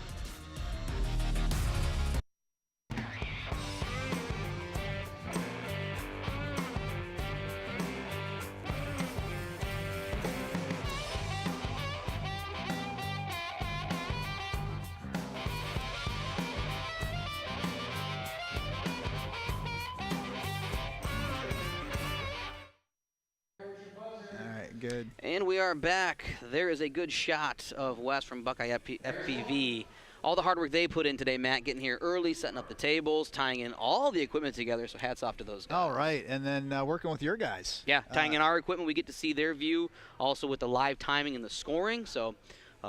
Good. And we are back. There is a good shot of Wes from Buckeye FPV. All the hard work they put in today, Matt, getting here early, setting up the tables, tying in all the equipment together, so hats off to those guys. All right, and then working with your guys. Yeah, tying in our equipment, we get to see their view, also with the live timing and the scoring. So,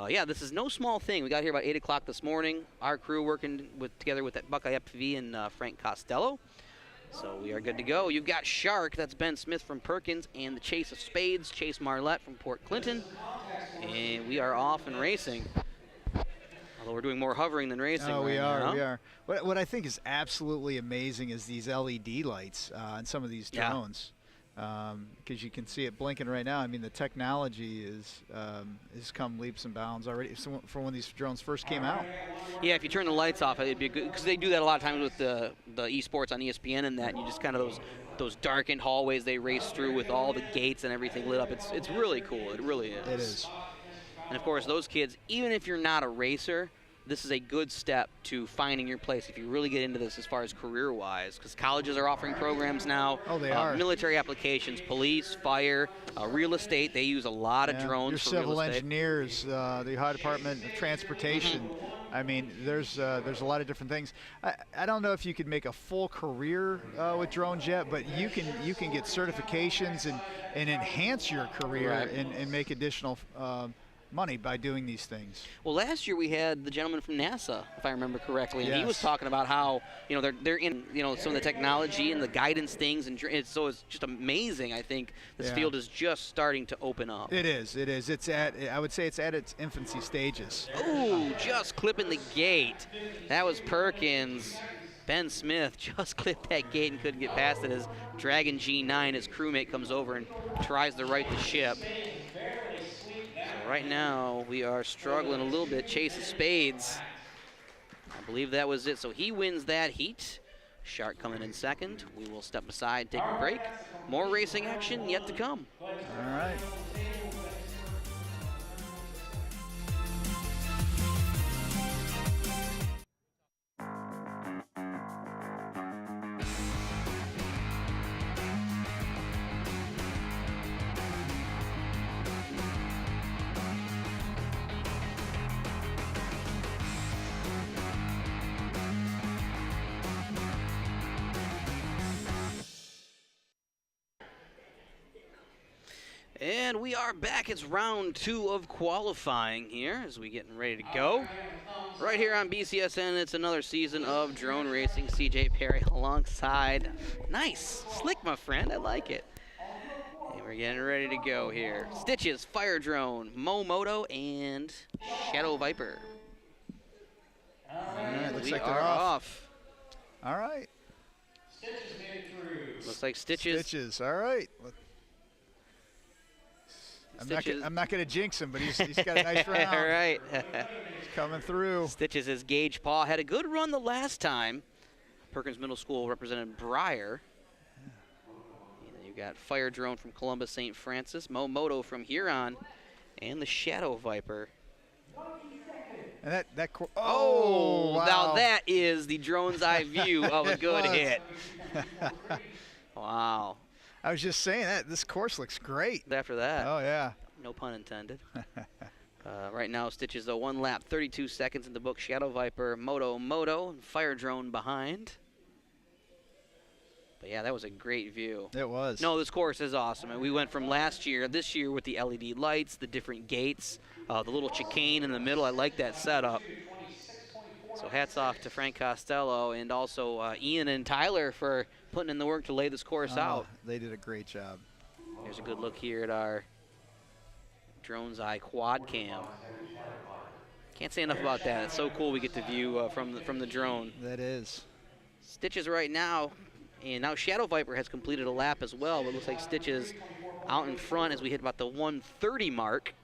yeah, this is no small thing. We got here about 8 o'clock this morning. Our crew working together with that Buckeye FPV and Frank Costello. So we are good to go. You've got Shark, that's Ben Smith from Perkins, and the Chase of Spades, Chase Marlette from Port Clinton. And we are off and racing. Although we're doing more hovering than racing. Oh, right we are. now. We are. What I think is absolutely amazing is these LED lights on some of these drones. Because you can see it blinking right now. I mean, the technology has come leaps and bounds already from when these drones first came out. Yeah, if you turn the lights off, it'd be good, because they do that a lot of times with the esports on ESPN and that. You just kind of those darkened hallways they race through with all the gates and everything lit up. It's really cool. It really is. It is. And of course, those kids, even if you're not a racer, this is a good step to finding your place if you really get into this as far as career-wise, because colleges are offering programs now. Oh, they are. Military applications, police, fire, real estate. They use a lot of drones your for civil real estate. engineers, the Ohio Department of Transportation. I mean, there's a lot of different things. I don't know if you could make a full career with drones yet, but you can get certifications and enhance your career and make additional money by doing these things. Well, last year we had the gentleman from NASA, if I remember correctly, and he was Yes. talking about how they're in some of the technology and the guidance things, and it's just amazing. I think this field is just starting to open up. It is. I would say it's at its infancy stages. Oh, just clipping the gate. That was Perkins. Ben Smith just clipped that gate and couldn't get past it as Dragon G9, his crewmate, comes over and tries to right the ship. Right now, we are struggling a little bit. Chase of Spades. I believe that was it. So he wins that heat. Shark coming in second. We will step aside, take a break. More racing action yet to come. All right. And we are back. It's round 2 of qualifying here as we getting ready to go. Right here on BCSN, it's another season of drone racing. CJ Perry alongside. Nice. Slick, my friend. I like it. And we're getting ready to go here. Stitches, Fire Drone, Momoto, and Shadow Viper. All right, looks We like are they're off. All right. Looks like Stitches. Stitches. All right. I'm not going to jinx him, but he's got a nice round. All right. He's coming through. Stitches is Gage Paw. Had a good run the last time. Perkins Middle School represented Briar. And you got Fire Drone from Columbus St. Francis, Moto from Huron, and the Shadow Viper. And oh, wow. Now that is the drone's eye view of a good hit. Wow. I was just saying that this course looks great. After that. Oh, yeah. No pun intended. Right now, Stitches, though, 1 lap, 32 seconds in the book. Shadow Viper, Moto, and Fire Drone behind. But, yeah, that was a great view. It was. No, this course is awesome. And we went from this year with the LED lights, the different gates, the little chicane in the middle. I like that setup. So hats off to Frank Costello and also Ian and Tyler for putting in the work to lay this course out. They did a great job. Here's a good look here at our drone's eye quad cam. Can't say enough about that. It's so cool we get to view from the drone. That is. Stitches right now, and now Shadow Viper has completed a lap as well, but it looks like Stitches out in front as we hit about the 1:30 mark.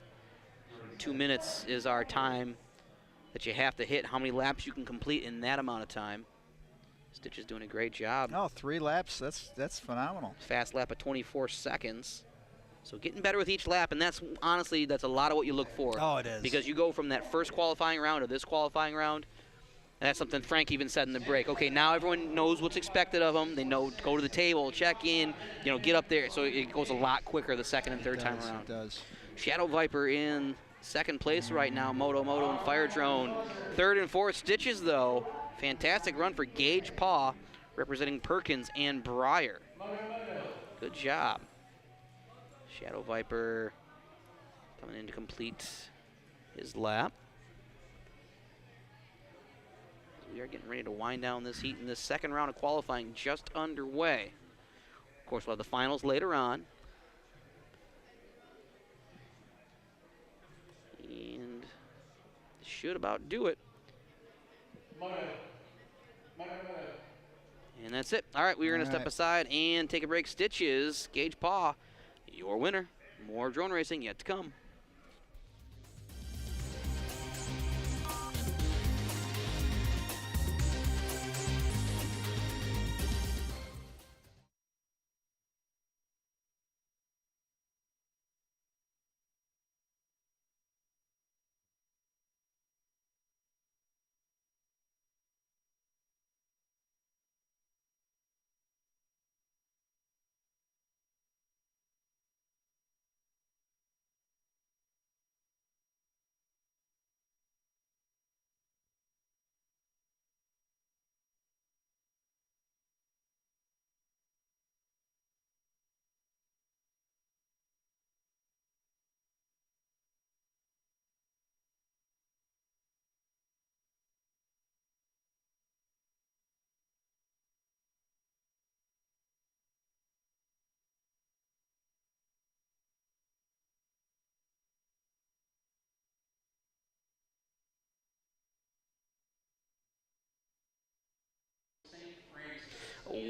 2 minutes is our time that you have to hit, how many laps you can complete in that amount of time. Stitch is doing a great job. Oh, 3 laps, that's phenomenal. Fast lap of 24 seconds. So getting better with each lap, and that's honestly, that's a lot of what you look for. Oh, it is. Because you go from that first qualifying round to this qualifying round, and that's something Frank even said in the break. Okay, now everyone knows what's expected of them. They know to go to the table, check in, get up there. So it goes a lot quicker the second and third time around. It does. Shadow Viper in second place right now, Moto, and Fire Drone. Third and fourth, Stitches, though. Fantastic run for Gage Paw, representing Perkins and Briar. Good job. Shadow Viper coming in to complete his lap. We are getting ready to wind down this heat, and this second round of qualifying just underway. Of course, we'll have the finals later on. And should about do it. And that's it. All right, we're going to step aside and take a break. Stitches, Gage Paw, your winner. More drone racing yet to come.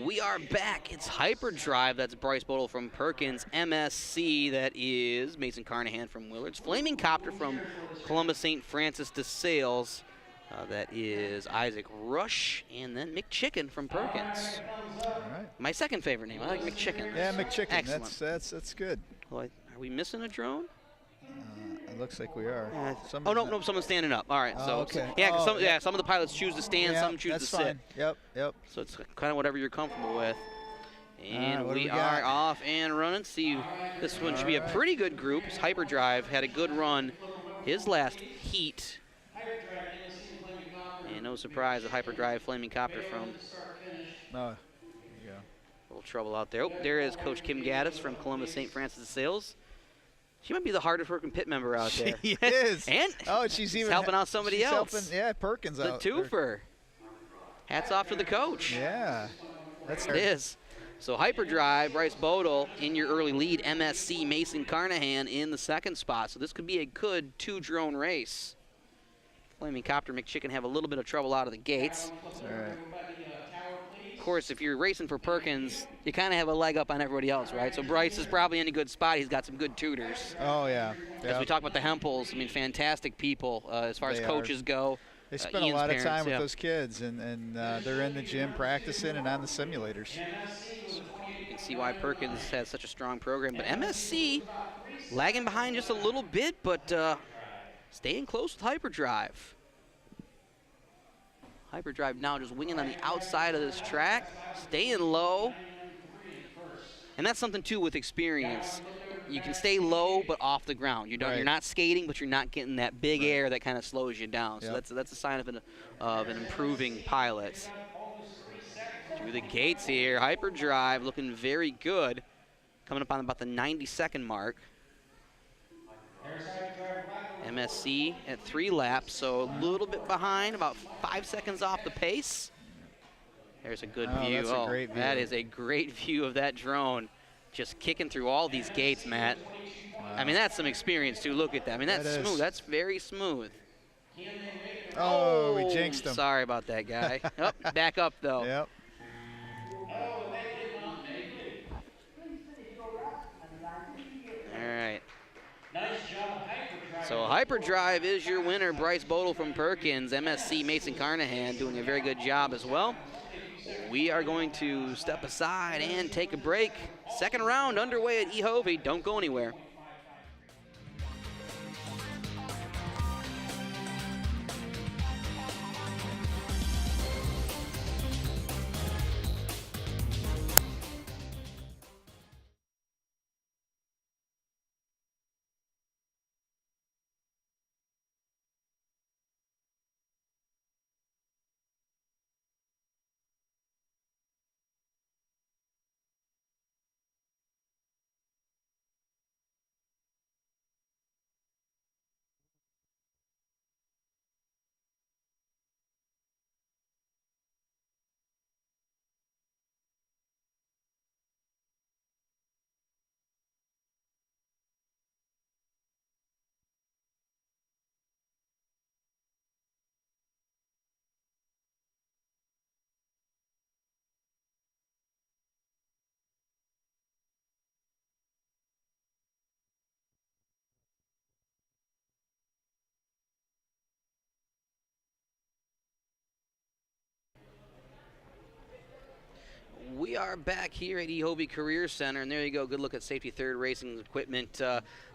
We are back. It's Hyperdrive. That's Bryce Bodle from Perkins. MSC, that is Mason Carnahan from Willards. Flaming Copter from Columbus St. Francis de Sales. That is Isaac Rush. And then McChicken from Perkins. All right. My second favorite name. I like McChicken. Yeah, McChicken. Excellent. That's good. Well, are we missing a drone? It looks like we are. Oh, no, someone's standing up. All right. So, okay. Yeah, some of the pilots choose to stand, some choose to fine. sit. Yep. So it's kind of whatever you're comfortable with. And we are off and running. See, this one should be a pretty good group. Hyperdrive had a good run his last heat. And no surprise, the Hyperdrive Flaming Copter from a little trouble out there. Oh, there is Coach Kim Gaddis from Columbus St. Francis de Sales. She might be the hardest working pit member out there. She is. And she's even helping out somebody else. Perkins the out. The twofer. Hats off to the coach. Yeah. It is. So Hyperdrive, Bryce Bodle in your early lead. MSC, Mason Carnahan in the second spot. So this could be a good 2-drone race. Flaming Copter, McChicken have a little bit of trouble out of the gates. All right. course, if you're racing for Perkins, you kind of have a leg up on everybody else, right? So Bryce is probably in a good spot. He's got some good tutors. Oh, yeah. As we talk about the Hempels, I mean, fantastic people as far as coaches go. They spend Ian's a lot parents, of time with those kids, and they're in the gym practicing and on the simulators. So you can see why Perkins has such a strong program. But MSC lagging behind just a little bit, but staying close with Hyperdrive. Hyperdrive now just winging on the outside of this track, staying low. And that's something, too, with experience. You can stay low but off the ground. You're not skating, but you're not getting that big air that kind of slows you down. So that's a sign of an improving pilot. Through the gates here, Hyperdrive looking very good. Coming up on about the 90-second mark. MSC at 3 laps, so a little bit behind, about 5 seconds off the pace. There's a good view. That's a great view. That is a great view of that drone. Just kicking through all these gates, Matt. Wow. I mean, that's some experience, too. Look at that. I mean, that's smooth. That's very smooth. Oh, we jinxed him. Sorry about that, guy. Back up, though. Yep. All right. So Hyperdrive is your winner. Bryce Bodle from Perkins. MSC Mason Carnahan doing a very good job as well. We are going to step aside and take a break. Second round underway at EHOVE. Don't go anywhere. We are back here at EHOVE Career Center, and there you go. Good look at Safety Third Racing equipment.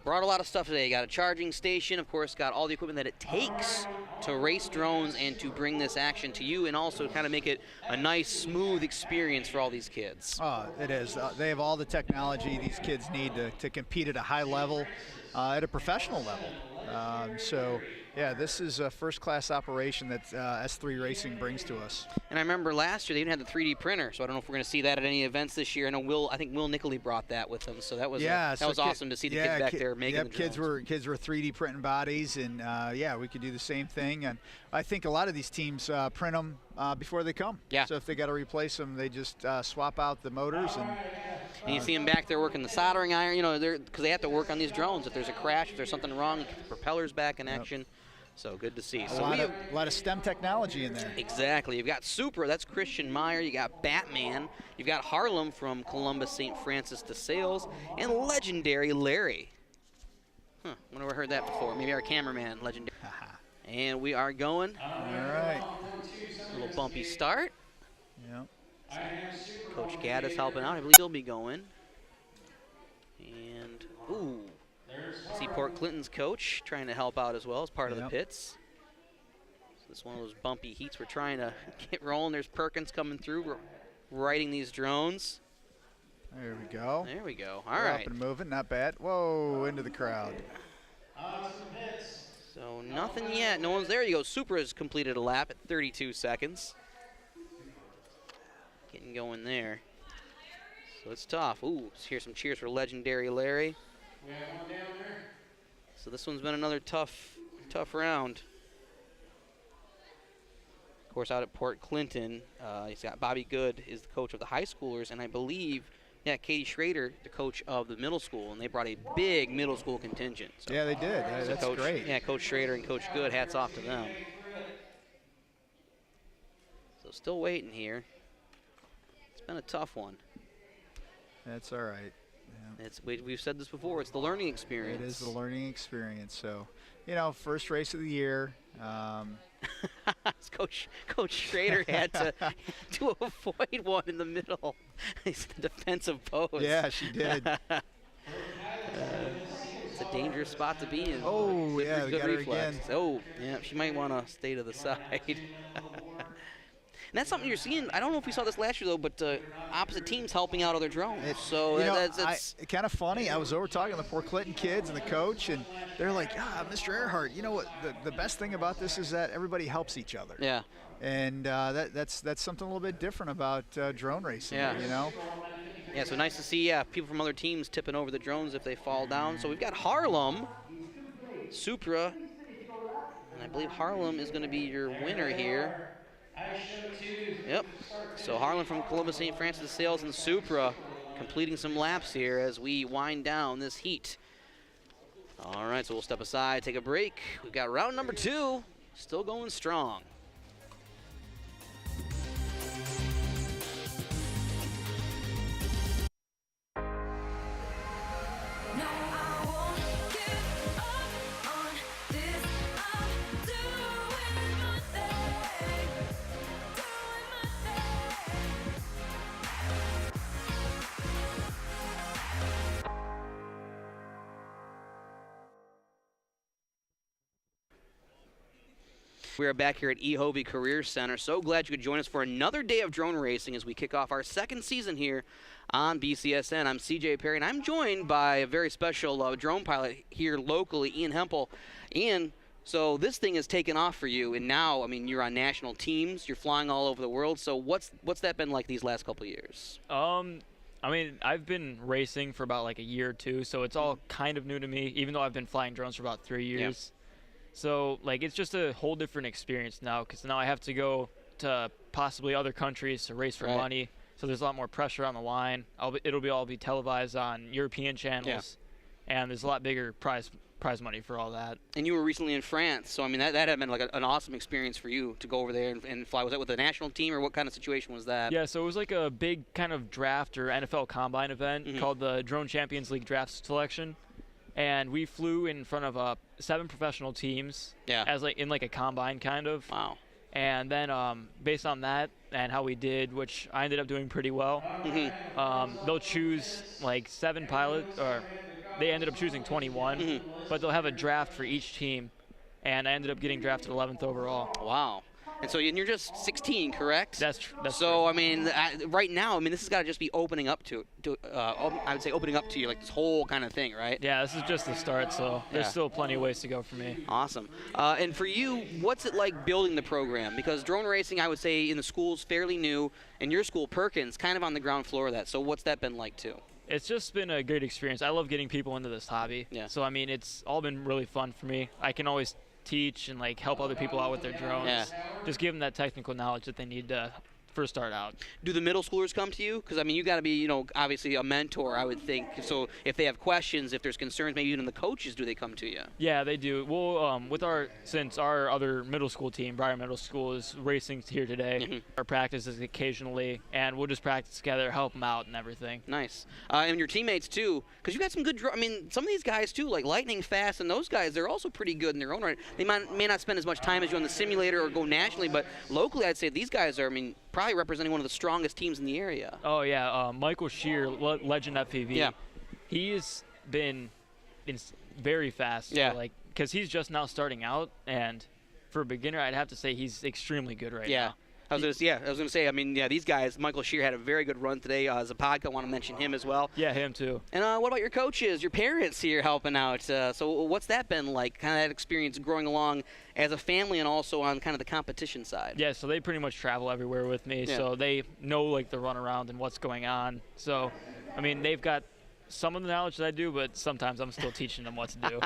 Brought a lot of stuff today. You got a charging station, of course, got all the equipment that it takes to race drones and to bring this action to you, and also kind of make it a nice, smooth experience for all these kids. Oh, it is. They have all the technology these kids need to compete at a high level, at a professional level. So, yeah, this is a first-class operation that S3 Racing brings to us. And I remember last year they even had the 3D printer, so I don't know if we're going to see that at any events this year. I know I think Will Nickley brought that with him, so that was awesome to see the kids back there making the drones. Kids were 3D printing bodies, and we could do the same thing. And I think a lot of these teams print them before they come. Yeah. So if they got to replace them, they just swap out the motors and you see them back there working the soldering iron, because they have to work on these drones. If there's a crash, if there's something wrong, the propeller's back in action. So good to see. A lot of STEM technology in there. Exactly. You've got Supra, that's Christian Meyer. You got Batman. You've got Harlem from Columbus St. Francis de Sales, and Legendary Larry. Wonder if I heard that before. Maybe our cameraman, Legendary. And we are going. All right. A little bumpy start. Yep. So Coach Gaddis helping out. I believe he'll be going. And see Port Clinton's coach trying to help out as well as part of the pits. So this is one of those bumpy heats we're trying to get rolling. There's Perkins coming through, riding these drones. There we go. There we go. All right. Up and moving, not bad. Whoa, into the crowd. So nothing yet. No one's there. You go. Supra's completed a lap at 32 seconds. Getting going there. So it's tough. Let's hear some cheers for Legendary Larry. We have one down there. So this one's been another tough round. Of course, out at Port Clinton, he's got Bobby Good is the coach of the high schoolers, and I believe, Katie Schrader, the coach of the middle school, and they brought a big middle school contingent. So, yeah, they did. That's great. Yeah, Coach Schrader and Coach Good, hats off to them. So still waiting here. been a tough one. That's all right. Yeah. We've said this before. It's the learning experience. It is the learning experience. So, you know, first race of the year. Coach Schrader had to avoid one in the middle. It's the defensive pose. Yeah, she did. It's a dangerous spot to be in. Oh, good, yeah, good got her reflex. again. Oh, yeah, she might want to stay to the side. And that's something you're seeing. I don't know if we saw this last year, though, but opposite teams helping out other drones. It's kind of funny. I was over talking to the Port Clinton kids and the coach, and they're like, Mr. Earhart, you know what? The best thing about this is that everybody helps each other. Yeah. And that's something a little bit different about drone racing, you know? Yeah, so nice to see people from other teams tipping over the drones if they fall down. So we've got Harlem, Supra, and I believe Harlem is going to be your winner here. Yep. So Harlan from Columbus St. Francis de Sales and Supra completing some laps here as we wind down this heat. All right, so we'll step aside, take a break. We've got round number 2, still going strong. We are back here at EHOVE Career Center. So glad you could join us for another day of drone racing as we kick off our second season here on BCSN. I'm CJ Perry, and I'm joined by a very special drone pilot here locally, Ian Hempel. Ian, so this thing has taken off for you, and now, I mean, you're on national teams. You're flying all over the world. So what's that been like these last couple of years? I mean, I've been racing for about like a year or two, so it's all kind of new to me, even though I've been flying drones for about 3 years. Yeah. So, like, it's just a whole different experience now because now I have to go to possibly other countries to race for money. So there's a lot more pressure on the line. It'll all be televised on European channels, and there's a lot bigger prize money for all that. And you were recently in France, so I mean that had been like an awesome experience for you to go over there and fly. Was that with the national team, or what kind of situation was that? Yeah, so it was like a big kind of draft or NFL combine event called the Drone Champions League Draft Selection. And we flew in front of 7 professional teams as like in like a combine kind of. Wow. And then based on that and how we did, which I ended up doing pretty well, they'll choose like 7 pilots, or they ended up choosing 21, but they'll have a draft for each team. And I ended up getting drafted 11th overall. Wow. And so you're just 16, correct? That's true. So, I mean, right now, I mean, this has got to just be opening up I would say opening up to you, like this whole kind of thing, right? Yeah, this is just the start, so there's still plenty of ways to go for me. Awesome. And for you, what's it like building the program? Because drone racing, I would say, in the school's fairly new, and your school, Perkins, kind of on the ground floor of that. So what's that been like, too? It's just been a great experience. I love getting people into this hobby. Yeah. So, I mean, it's all been really fun for me. I can always teach and like help other people out with their drones. Yeah. Just give them that technical knowledge that they need to first start out. Do the middle schoolers come to you? Because I mean, you got to be, you know, obviously a mentor, I would think. So if they have questions, if there's concerns, maybe even the coaches, do they come to you? Yeah, they do. Well, since our other middle school team, Briar Middle School, is racing here today, our practice is occasionally, and we'll just practice together, help them out and everything. Nice. And your teammates too, because you got some good. I mean, some of these guys too, like Lightning Fast, and those guys, they're also pretty good in their own right. They may not spend as much time as you on the simulator or go nationally, but locally, I'd say these guys are. I mean, probably representing one of the strongest teams in the area. Oh yeah, Michael Shear, Legend FPV. Yeah, he's been very fast. Yeah, like because he's just now starting out, and for a beginner, I'd have to say he's extremely good right now. I was gonna say. I mean, yeah, these guys. Michael Shear had a very good run today. Zapodka, I want to mention him as well. Yeah, him too. And what about your coaches, your parents here helping out? So what's that been like? Kind of that experience growing along as a family and also on kind of the competition side. Yeah, so they pretty much travel everywhere with me, so they know like the runaround and what's going on. So, I mean, they've got some of the knowledge that I do, but sometimes I'm still teaching them what to do.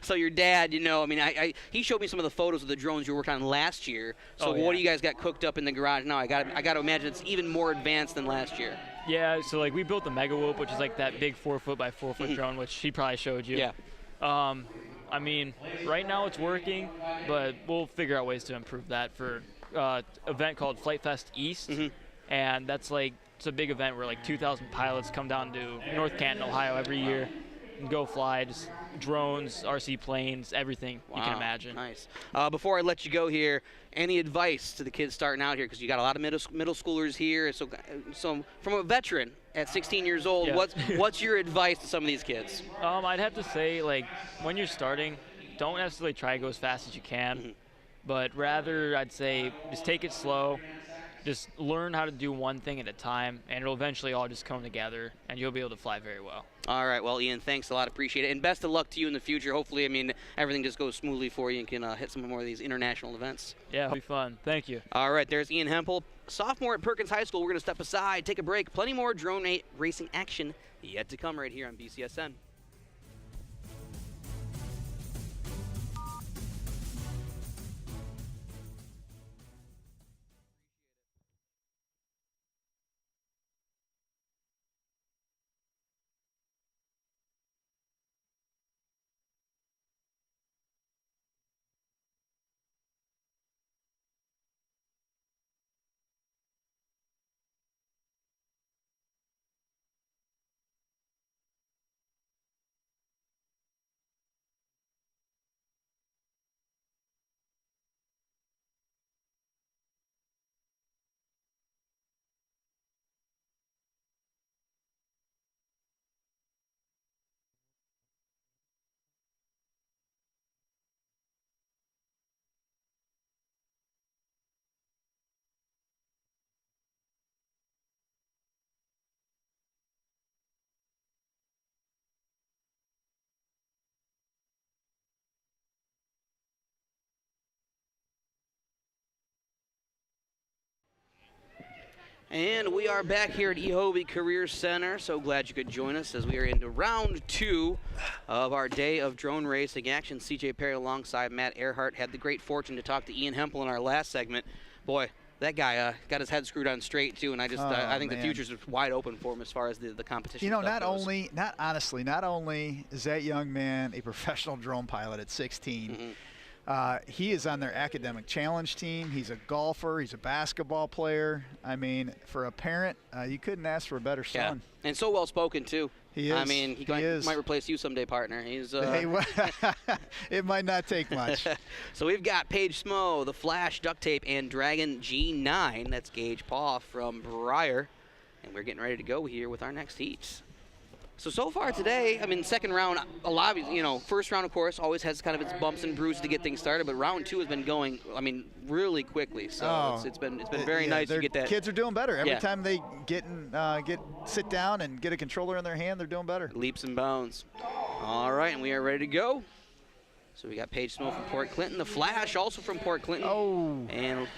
So your dad, you know, I mean, he showed me some of the photos of the drones you worked on last year. So what do you guys got cooked up in the garage now? I got to imagine it's even more advanced than last year. Yeah, so like we built the Mega Whoop, which is like that big 4-foot by 4-foot drone, which he probably showed you. Yeah. I mean, right now it's working, but we'll figure out ways to improve that for an event called Flight Fest East. and that's like it's a big event where like 2,000 pilots come down to North Canton, Ohio every year and go fly, just drones, RC planes, everything you can imagine. Nice. Before I let you go here, any advice to the kids starting out here? Because you got a lot of middle schoolers here. So from a veteran at 16 years old, what's your advice to some of these kids? I'd have to say, like, when you're starting, don't necessarily try to go as fast as you can, but rather I'd say just take it slow. Just learn how to do one thing at a time, and it'll eventually all just come together, and you'll be able to fly very well. All right. Well, Ian, thanks a lot. Appreciate it. And best of luck to you in the future. Hopefully, I mean, everything just goes smoothly for you and can hit some more of these international events. Yeah, it'll be fun. Thank you. All right. There's Ian Hempel, sophomore at Perkins High School. We're going to step aside, take a break. Plenty more drone racing action yet to come right here on BCSN. And we are back here at EHOVE Career Center. So glad you could join us as we are into round 2 of our day of drone racing action. CJ Perry alongside Matt Earhart had the great fortune to talk to Ian Hempel in our last segment. Boy, that guy got his head screwed on straight too, and I think the future's wide open for him as far as the competition. You know, not only is that young man a professional drone pilot at 16. He is on their academic challenge team. He's a golfer. He's a basketball player. I mean, for a parent, you couldn't ask for a better son. Yeah. And so well spoken too. He is. I mean, he might replace you someday, partner. He's. It might not take much. So we've got Paige Smo, the Flash, Duct Tape, and Dragon G9. That's Gage Paw from Breyer, and we're getting ready to go here with our next heats. So far today, I mean, second round, a lot of, first round, of course, always has kind of its bumps and bruises to get things started, but round 2 has been going, I mean, really quickly. So it's been very nice to get that. Kids are doing better. Every time they sit down and get a controller in their hand, they're doing better. Leaps and bounds. All right, and we are ready to go. So we got Paige Snow from Port Clinton, the Flash also from Port Clinton. Oh. And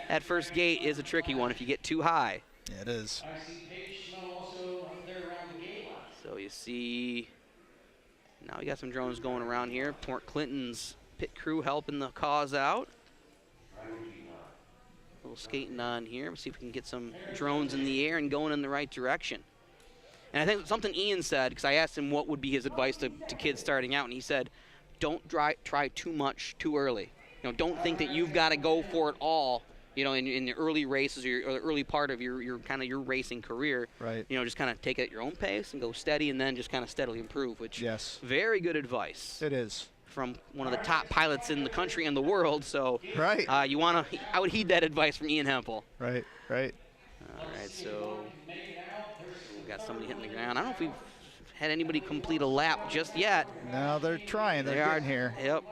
that first gate is a tricky one if you get too high. Yeah, it is. So you see, now we got some drones going around here. Port Clinton's pit crew helping the cause out. A little skating on here. We'll see if we can get some drones in the air and going in the right direction. And I think something Ian said, because I asked him what would be his advice to kids starting out, and he said, don't try too much too early. Don't think that you've got to go for it all. In the early races or the early part of your racing career, right? Just kind of take it at your own pace and go steady, and then just kind of steadily improve. Which, very good advice. It is from one of the top pilots in the country and the world. So, right, I would heed that advice from Ian Hempel. Right. All right, so we've got somebody hitting the ground. I don't know if we've had anybody complete a lap just yet. No, they're trying. They're getting here. Yep.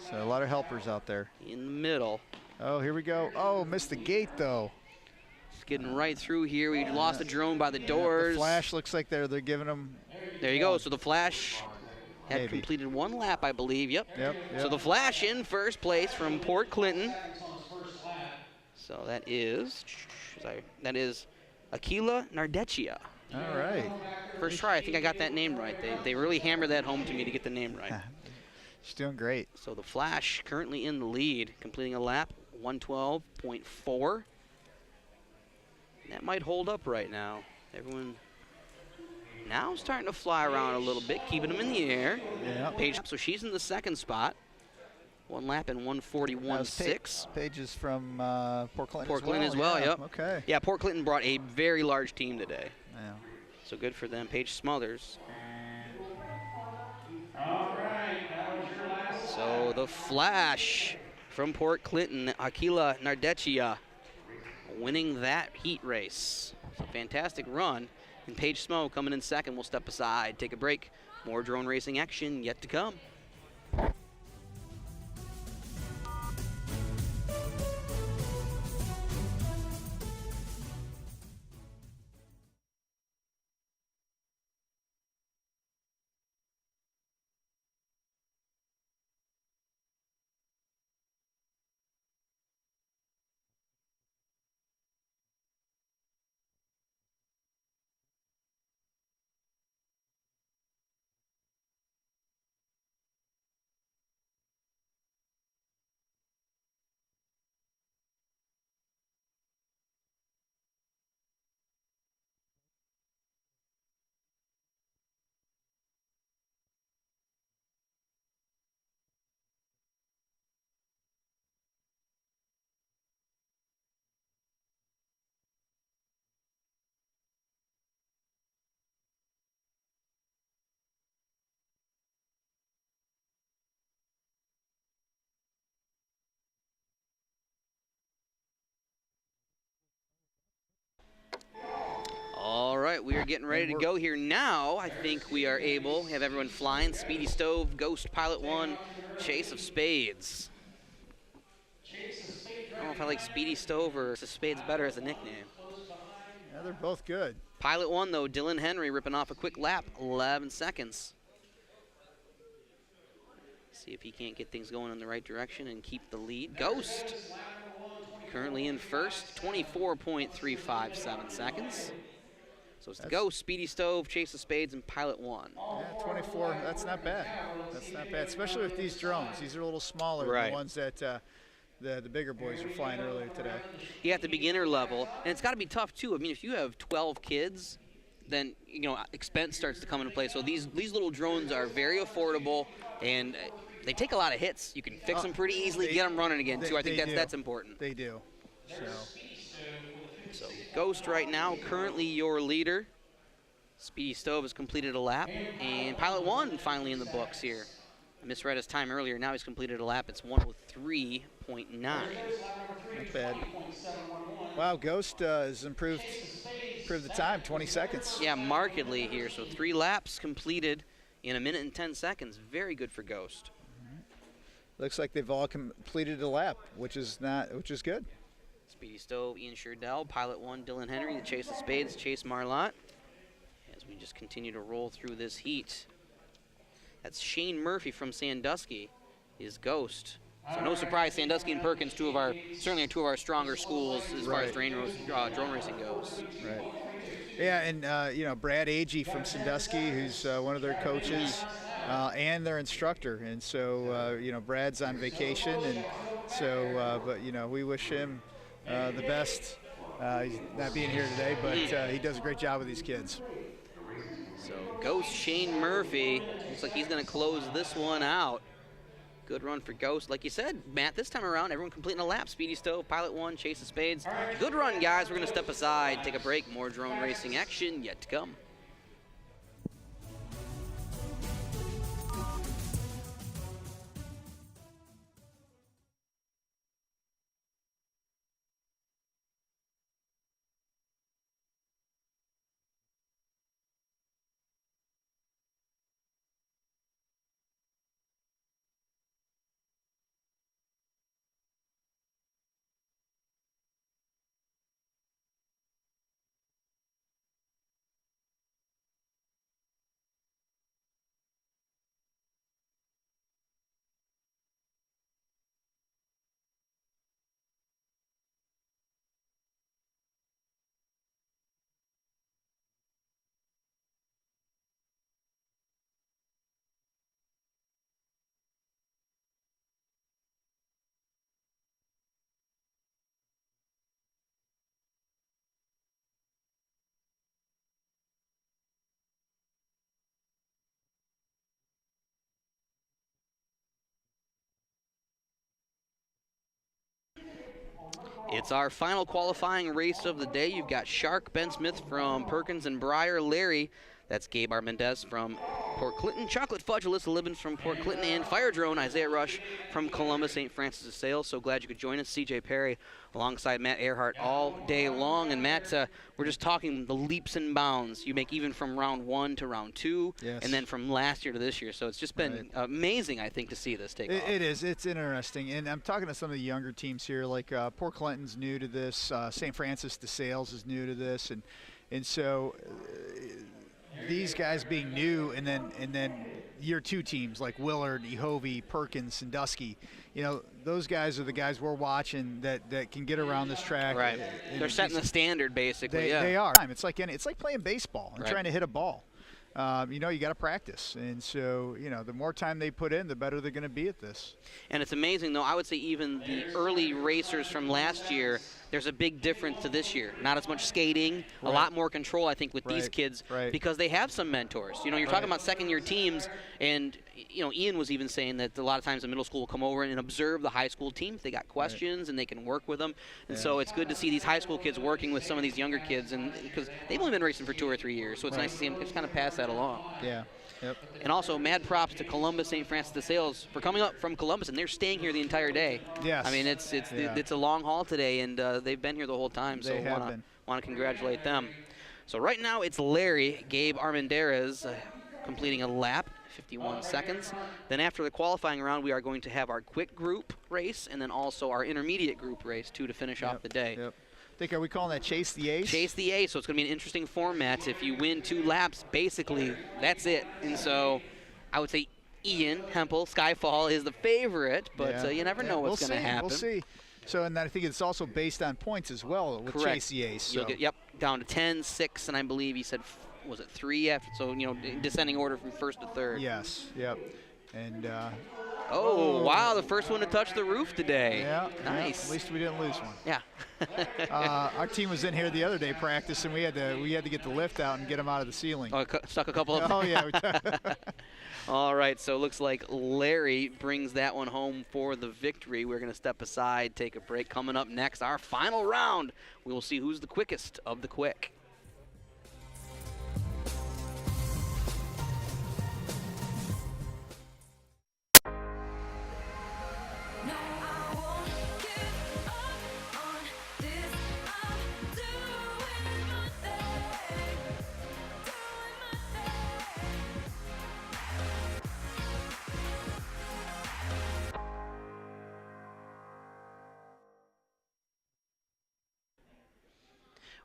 So a lot of helpers out there in the middle. Oh, here we go. Oh, missed the gate, though. Just getting right through here. We lost the drone by the doors. The Flash looks like they're giving them. There you go. So the Flash had completed 1 lap, I believe. Yep. So the Flash in first place from Port Clinton. So that is Akila Nardeccia. All right. First try. I think I got that name right. They really hammered that home to me to get the name right. She's doing great. So the Flash currently in the lead, completing a lap, 112.4. That might hold up right now. Everyone now starting to fly around a little bit, keeping them in the air. Yeah. Paige, so she's in the second spot. 1 lap and 141.6. Paige is from Port Clinton. Port Clinton as well, yeah. Yep. Okay. Yeah, Port Clinton brought a very large team today. Yeah. So good for them. Paige Smothers. So the flash from Port Clinton, Akila Nardechia, winning that heat race. So fantastic run. And Paige Smo coming in second. We'll step aside, take a break. More drone racing action yet to come. All right, we are getting ready to go here now. I think we are able to have everyone flying. Speedy Stove, Ghost, Pilot 1, Chase of Spades. I don't know if I like Speedy Stove or Chase of Spades better as a nickname. Yeah, they're both good. Pilot 1, though, Dylan Henry ripping off a quick lap, 11 seconds. See if he can't get things going in the right direction and keep the lead. Ghost, currently in first, 24.357 seconds. So it's the Ghost, Speedy Stove, Chase of Spades, and Pilot 1. Yeah, 24, that's not bad. That's not bad, especially with these drones. These are a little smaller than the ones that the bigger boys were flying earlier today. Yeah, at the beginner level. And it's got to be tough, too. I mean, if you have 12 kids, then, you know, expense starts to come into play. So these little drones are very affordable, and they take a lot of hits. You can fix them pretty easily, get them running again, too. I think that's important. They do. So Ghost right now, currently your leader. Speedy Stove has completed a lap. And Pilot 1 finally in the books here. I misread his time earlier. Now he's completed a lap. It's 103.9. Not bad. Wow, Ghost has improved the time, 20 seconds. Yeah, markedly here. So 3 laps completed in 1 minute and 10 seconds. Very good for Ghost. Looks like they've all completed a lap, which is good. Speedy Stove, Ian Sherdell, Pilot 1, Dylan Henry, the Chase of Spades, Chase Marlott. As we just continue to roll through this heat. That's Shane Murphy from Sandusky, is Ghost. So no surprise, Sandusky and Perkins, certainly two of our stronger schools as far as drone racing goes. Right. Yeah, and you know, Brad Agee from Sandusky, who's one of their coaches and their instructor, and so you know, Brad's on vacation, and so but you know, we wish him the best. He's not being here today, but he does a great job with these kids. So Ghost Shane Murphy, looks like he's going to close this one out. Good run for Ghost. Like you said, Matt, this time around, everyone completing a lap. Speedy Stove, Pilot 1, Chase of Spades. Good run, guys. We're going to step aside, take a break. More drone racing action yet to come. It's our final qualifying race of the day. You've got Shark Ben Smith from Perkins and Breyer, Larry. That's Gabe Armendez from Port Clinton, Chocolate Fudge, Alyssa Libbins from Port Clinton, and Fire Drone Isaiah Rush from Columbus St. Francis de Sales. So glad you could join us. CJ Perry alongside Matt Earhart all day long. And Matt, we're just talking the leaps and bounds you make even from round 1 to round 2, and then from last year to this year. So it's just been amazing, I think, to see this take off. It is. It's interesting. And I'm talking to some of the younger teams here, like Port Clinton's new to this, St. Francis de Sales is new to this, and so these guys being new, and then year 2 teams like Willard, EHOVE, Perkins, Sandusky, you know, those guys are the guys we're watching that can get around this track. Right. They're setting the standard, basically. They are. It's like playing baseball and trying to hit a ball. You know, you got to practice, and so, you know, the more time they put in, the better they're going to be at this. And it's amazing, though. I would say even the early racers from last year, there's a big difference to this year. Not as much skating, a lot more control, I think, with these kids because they have some mentors. You know, you're talking about second-year teams, and, you know, Ian was even saying that a lot of times the middle school will come over and observe the high school team if they got questions, and they can work with them. And so it's good to see these high school kids working with some of these younger kids, and because they've only been racing for 2 or 3 years, so it's nice to see them just kind of pass that along. Yeah. Yep. And also, mad props to Columbus St. Francis de Sales for coming up from Columbus, and they're staying here the entire day. Yes. I mean, it's a long haul today, and they've been here the whole time. So want to congratulate them. So right now it's Larry Gabe Armendez completing a lap, 51 seconds. Then after the qualifying round, we are going to have our quick group race, and then also our intermediate group race to finish off the day. Yep. Are we calling that Chase the Ace? Chase the Ace, so it's going to be an interesting format. If you win 2 laps, basically, that's it. And so I would say Ian Hempel, Skyfall, is the favorite, but you never know what's going to happen. We'll see. So, and I think it's also based on points as well with Chase the Ace. So. You'll get, down to 10, 6, and I believe he said, was it 3 after? So, you know, descending order from 1st to 3rd. Yes, yep. And oh, wow, the first one to touch the roof today. Yeah. Nice. Yeah, at least we didn't lose one. Yeah. Our team was in here the other day practicing. We had to get the lift out and get them out of the ceiling. Oh, stuck a couple of them. Oh, yeah. All right, so it looks like Larry brings that one home for the victory. We're going to step aside, take a break. Coming up next, our final round. We will see who's the quickest of the quick.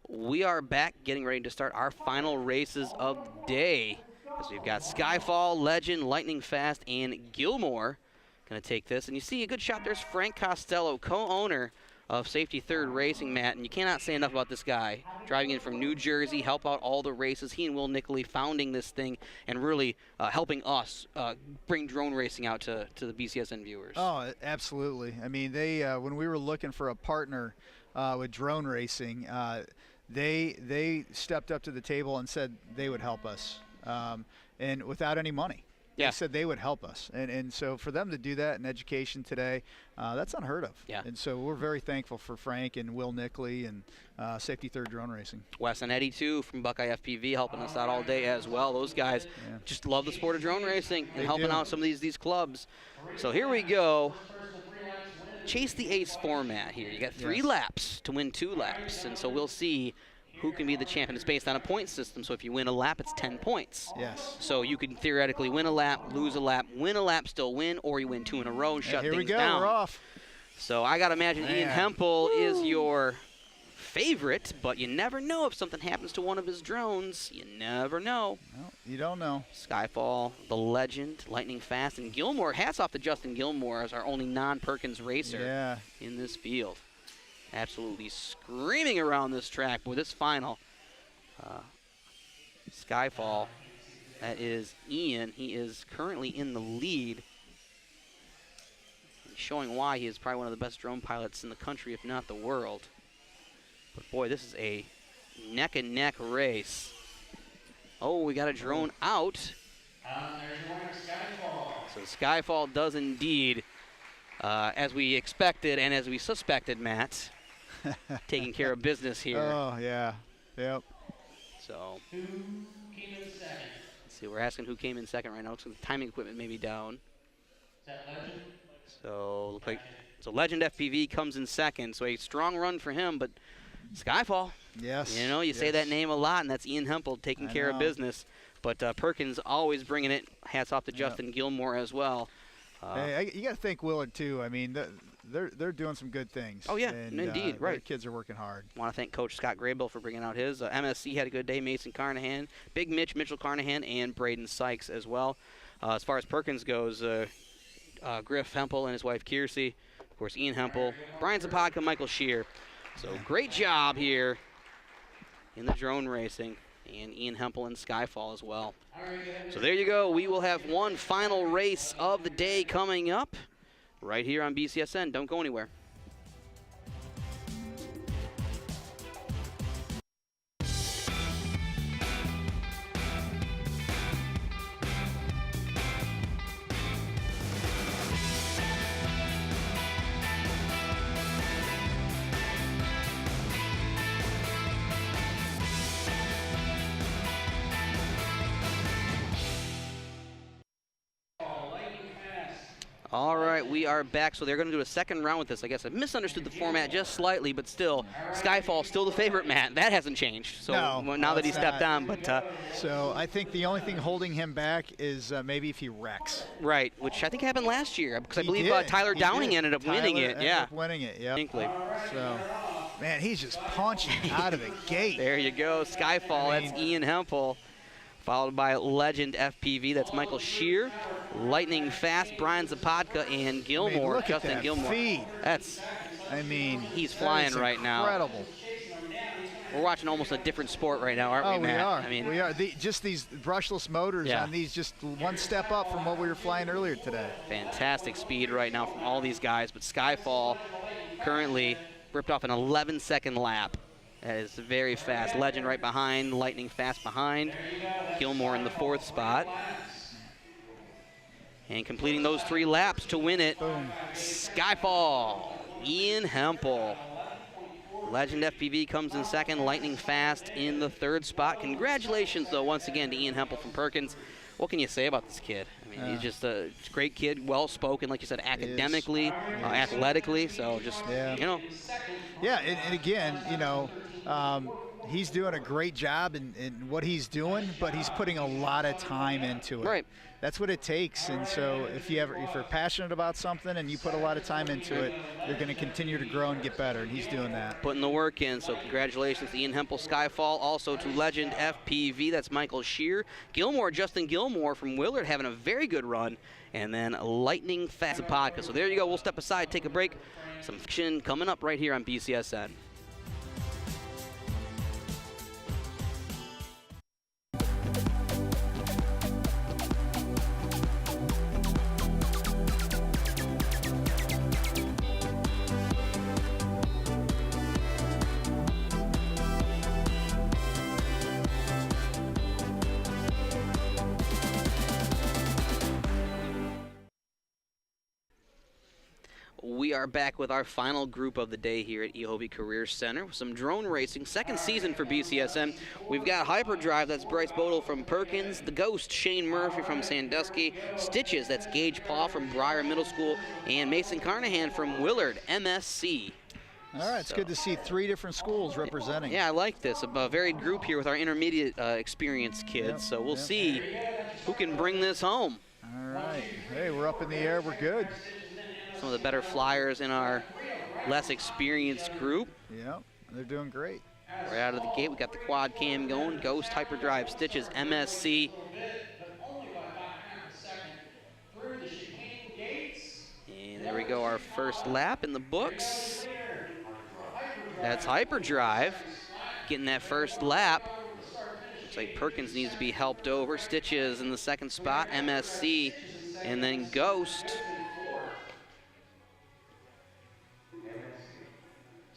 We are back getting ready to start our final races of the day. So we've got Skyfall, Legend, Lightning Fast, and Gilmore going to take this. And you see a good shot. There's Frank Costello, co-owner of Safety Third Racing, Matt. And you cannot say enough about this guy. Driving in from New Jersey, help out all the races. He and Will Nickley founding this thing and really helping us bring drone racing out to the BCSN viewers. Oh, absolutely. I mean, they when we were looking for a partner with drone racing, they stepped up to the table and said they would help us, and without any money. Yeah. They said they would help us, and so for them to do that in education today, that's unheard of. Yeah. And so we're very thankful for Frank and Will Nickley and Safety Third Drone Racing. Wes and Eddie, too, from Buckeye FPV, helping us out all day as well. Those guys just love the sport of drone racing and helping out some of these clubs. So here we go. Chase the Ace format here. You got 3 laps to win 2 laps, and so we'll see who can be the champion. It's based on a point system, so if you win a lap, it's 10 points. Yes. So you can theoretically win a lap, lose a lap, win a lap, still win, or you win 2 in a row and shut things down. Here we go. We're off. So I got to imagine Ian Hempel is your favorite, but you never know if something happens to one of his drones. You never know. No, you don't know. Skyfall, the Legend, Lightning Fast, and Gilmore. Hats off to Justin Gilmore as our only non-Perkins racer in this field. Absolutely screaming around this track. Boy, this final Skyfall, that is Ian. He is currently in the lead, showing why he is probably one of the best drone pilots in the country, if not the world. But boy, this is a neck-and-neck race. Oh, we got a drone out. So Skyfall does indeed, as we expected and as we suspected, Matt, taking care of business here. Oh, yeah. Yep. So, let's see, we're asking who came in second right now. Looks like the timing equipment may be down. So, look like so Legend FPV comes in second. So a strong run for him, but Skyfall. Yes. You know, you say that name a lot, and that's Ian Hempel taking care of business. But Perkins always bringing it. Hats off to Justin Gilmore as well. Hey, you got to thank Willard too. I mean, they're doing some good things. Oh yeah, and, indeed, right. Their kids are working hard. Want to thank Coach Scott Graybill for bringing out his. MSC had a good day. Mason Carnahan, Big Mitchell Carnahan, and Braden Sykes as well. As far as Perkins goes, Griff Hempel and his wife Kiersey, of course Ian Hempel, Brian Zapodka, Michael Shear. So great job here in the drone racing. And Ian Hempel and Skyfall as well. So there you go. We will have one final race of the day coming up right here on BCSN. Don't go anywhere. All right, we are back. So they're going to do a second round with this. I guess I misunderstood the format just slightly, but still, Skyfall still the favorite, Matt. That hasn't changed. So now that he stepped on, but so I think the only thing holding him back is maybe if he wrecks. Right, which I think happened last year because I believe Tyler Downing ended up winning it. Winning it. Yeah. So, man, he's just punching out of the gate. There you go, Skyfall. That's Ian Hempel. Followed by Legend FPV, that's Michael Shear. Lightning Fast, Brian Zapodka, and Gilmore, Justin Gilmore. Feed. He's flying right now. Incredible. We're watching almost a different sport right now, aren't we, Matt? We are. Just these brushless motors on these, just one step up from what we were flying earlier today. Fantastic speed right now from all these guys, but Skyfall currently ripped off an 11-second lap. That is very fast. Legend right behind, Lightning Fast behind. Gilmore in the 4th spot. And completing those 3 laps to win it, Boom. Skyfall, Ian Hempel. Legend FPV comes in 2nd, Lightning Fast in the 3rd spot. Congratulations, though, once again to Ian Hempel from Perkins. What can you say about this kid? I mean, he's just a great kid, well-spoken, like you said, academically, athletically, so just, you know. Yeah, and again, you know, he's doing a great job in what he's doing, but he's putting a lot of time into it. Right. That's what it takes, and so if you're passionate about something and you put a lot of time into it, you're going to continue to grow and get better, and he's doing that. Putting the work in, so congratulations to Ian Hempel, Skyfall, also to Legend FPV, that's Michael Shear. Gilmore, Justin Gilmore from Willard having a very good run, and then Lightning Fast Podcast. So there you go, we'll step aside, take a break. Some action coming up right here on BCSN. We are back with our final group of the day here at EHOVE Career Center with some drone racing. 2nd season for BCSN. We've got Hyperdrive, that's Bryce Bodle from Perkins. The Ghost, Shane Murphy from Sandusky. Stitches, that's Gage Paul from Briar Middle School. And Mason Carnahan from Willard, MSC. All right, it's good to see 3 different schools representing. Yeah, I like this. A varied group here with our intermediate experienced kids. So we'll see who can bring this home. All right. Hey, we're up in the air. We're good. Some of the better flyers in our less experienced group. Yeah, they're doing great. Right out of the gate, we got the quad cam going. Ghost, Hyperdrive, Stitches, MSC. And there we go, our first lap in the books. That's Hyperdrive getting that first lap. Looks like Perkins needs to be helped over. Stitches in the 2nd spot, MSC, and then Ghost.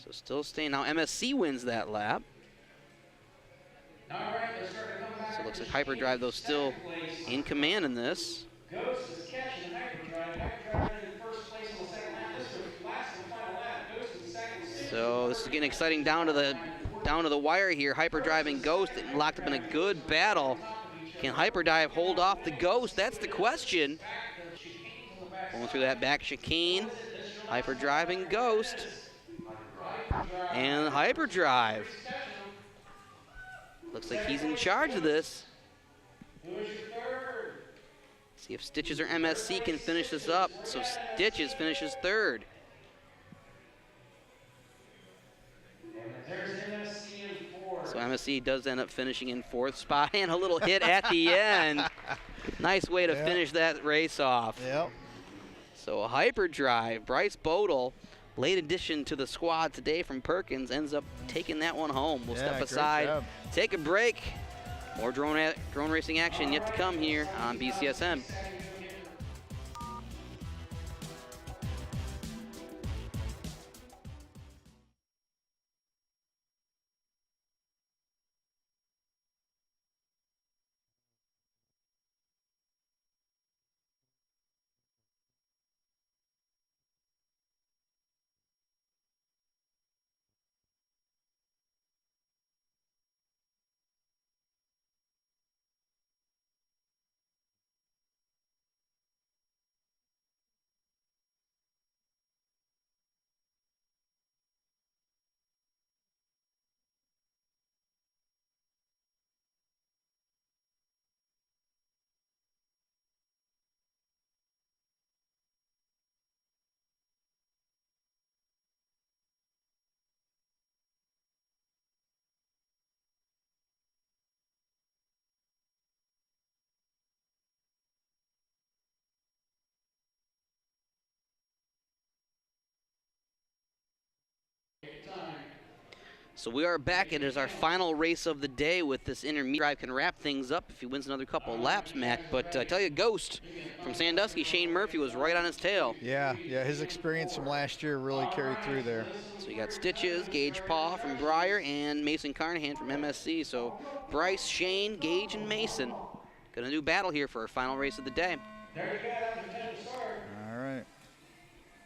So still staying. Now MSC wins that lap. So it looks like Hyperdrive, though, still in command in this. Ghost is catching Hyperdrive. Hyperdrive in first place on the 2nd lap. This is last and final lap. Ghost in 2nd. So this is getting exciting down to the wire here. Hyperdrive and Ghost locked up in a good battle. Can Hyperdrive hold off the Ghost? That's the question. Going through that back chicane. Hyperdrive and Ghost. And Hyperdrive. Looks like he's in charge of this. See if Stitches or MSC can finish this up. So Stitches finishes third. So MSC does end up finishing in fourth spot, and a little hit at the end. Nice way to finish that race off. Yep. So a Hyperdrive, Bryce Bodle, late addition to the squad today from Perkins, ends up taking that one home. We'll step aside, take a break. More drone racing action yet to come here on BCSN. So we are back. It is our final race of the day with this intermediate. Drive can wrap things up if he wins another couple of laps, Mac. But I tell you, Ghost from Sandusky, Shane Murphy, was right on his tail. Yeah, his experience from last year really carried through there. So you got Stitches, Gage Paw from Breyer, and Mason Carnahan from MSC. So Bryce, Shane, Gage, and Mason gonna do battle here for our final race of the day. There you go, that was the 10 start. All right.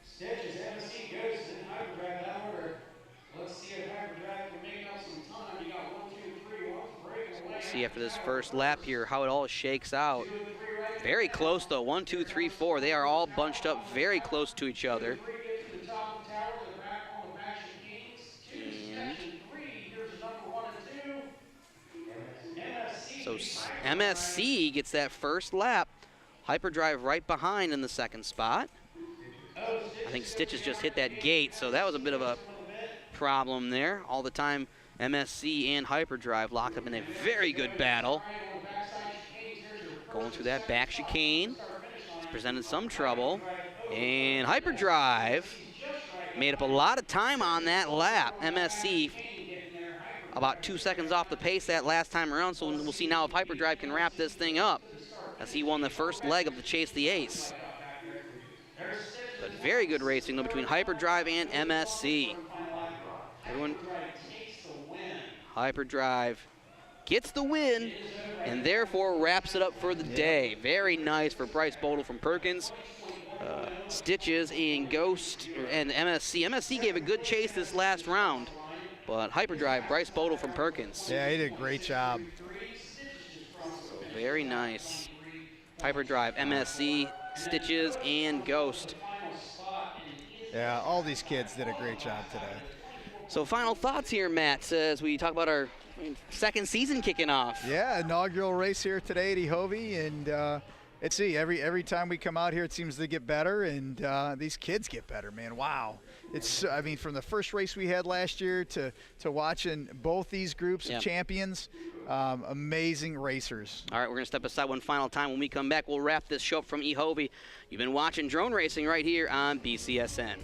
Stitches, MSC, Ghost, and Hyperdrive that order. Let's see if Hyperdrive can make up some time. You got 1, 2, 3, one's breaking away. See after this first lap here how it all shakes out. Very close though, 1, 2, 3, 4. They are all bunched up very close to each other. So MSC gets that first lap. Hyperdrive right behind in the second spot. I think Stitches just hit that gate, so that was a bit of a problem there. All the time, MSC and Hyperdrive locked up in a very good battle. Going through that back chicane. It's presented some trouble. And Hyperdrive made up a lot of time on that lap. MSC about 2 seconds off the pace that last time around, so we'll see now if Hyperdrive can wrap this thing up, as he won the first leg of the Chase the Ace. But very good racing though between Hyperdrive and MSC. Hyperdrive gets the win and therefore wraps it up for the day. Very nice for Bryce Bodle from Perkins. Stitches and Ghost and MSC. MSC gave a good chase this last round, but Hyperdrive, Bryce Bodle from Perkins. Yeah, he did a great job. So very nice. Hyperdrive, MSC, Stitches, and Ghost. Yeah, all these kids did a great job today. So final thoughts here, Matt, as we talk about our second season kicking off. Yeah, inaugural race here today at EHOVE, and it's every time we come out here, it seems to get better, and these kids get better, man. Wow. I mean, from the first race we had last year to watching both these groups of champions, amazing racers. All right, we're going to step aside one final time. When we come back, we'll wrap this show up from EHOVE. You've been watching drone racing right here on BCSN.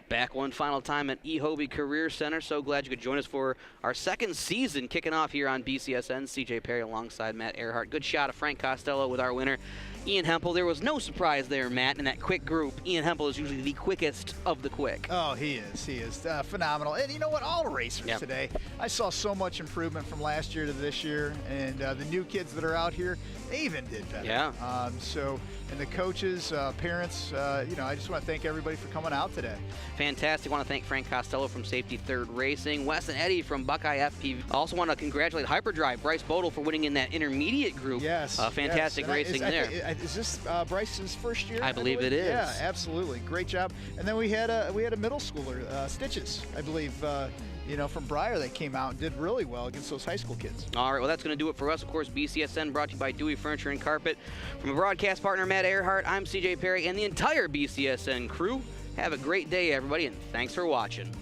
Back one final time at EHOVE Career Center. So glad you could join us for our second season kicking off here on BCSN. CJ Perry alongside Matt Earhart. Good shot of Frank Costello with our winner, Ian Hempel. There was no surprise there, Matt, in that quick group. Ian Hempel is usually the quickest of the quick. Oh, he is. He is phenomenal. And you know what? All racers today, I saw so much improvement from last year to this year. And the new kids that are out here, they even did better. Yeah. And the coaches, parents, I just want to thank everybody for coming out today. Fantastic. I want to thank Frank Costello from Safety Third Racing, Wes and Eddie from Buckeye FPV. I also want to congratulate Hyperdrive, Bryce Bodle, for winning in that intermediate group. Yes. Fantastic racing there. Is this Bryce's first year? I believe it is. Yeah, absolutely. Great job. And then we had a middle schooler, Stitches, I believe, from Briar that came out and did really well against those high school kids. All right, well, that's going to do it for us. Of course, BCSN brought to you by Dewey Furniture and Carpet. From a broadcast partner, Matt Earhart, I'm CJ Perry, and the entire BCSN crew. Have a great day, everybody, and thanks for watching.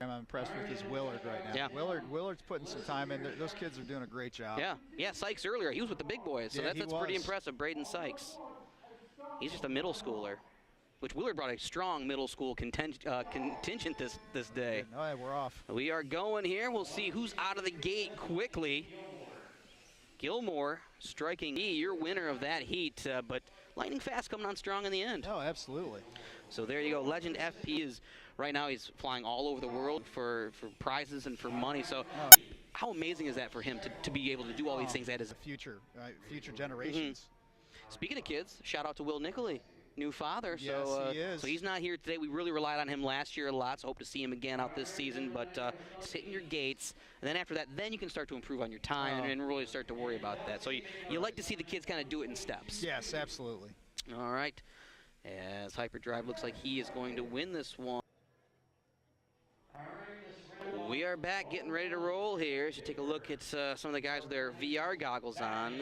I'm impressed with is Willard right now. Yeah. Willard's putting some time in. Those kids are doing a great job. Yeah, Sykes earlier, he was with the big boys, so that's pretty impressive. Braden Sykes. He's just a middle schooler, which Willard brought a strong middle school contingent this day. No, yeah, we're off. We are going here. We'll see who's out of the gate quickly. Gilmore striking your winner of that heat, but lightning fast coming on strong in the end. Oh, absolutely. So there you go. Legend FP is right now, he's flying all over the world for prizes and for money. So how amazing is that for him to be able to do all these things at his future generations. Speaking of kids, shout out to Will Nickley, new father. Yes, he is. So he's not here today. We really relied on him last year a lot, so hope to see him again out this season. But he's hitting your gates, and then after that, then you can start to improve on your time and really start to worry about that. So you like to see the kids kind of do it in steps. Yes, absolutely. All right. As Hyperdrive looks like he is going to win this one. We are back getting ready to roll here. As you take a look at some of the guys with their VR goggles on.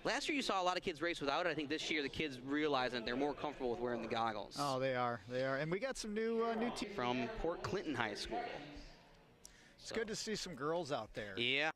Last year you saw a lot of kids race without it. I think this year the kids realize that they're more comfortable with wearing the goggles. Oh, they are. And we got some new teams from Port Clinton High School. It's good to see some girls out there. Yeah.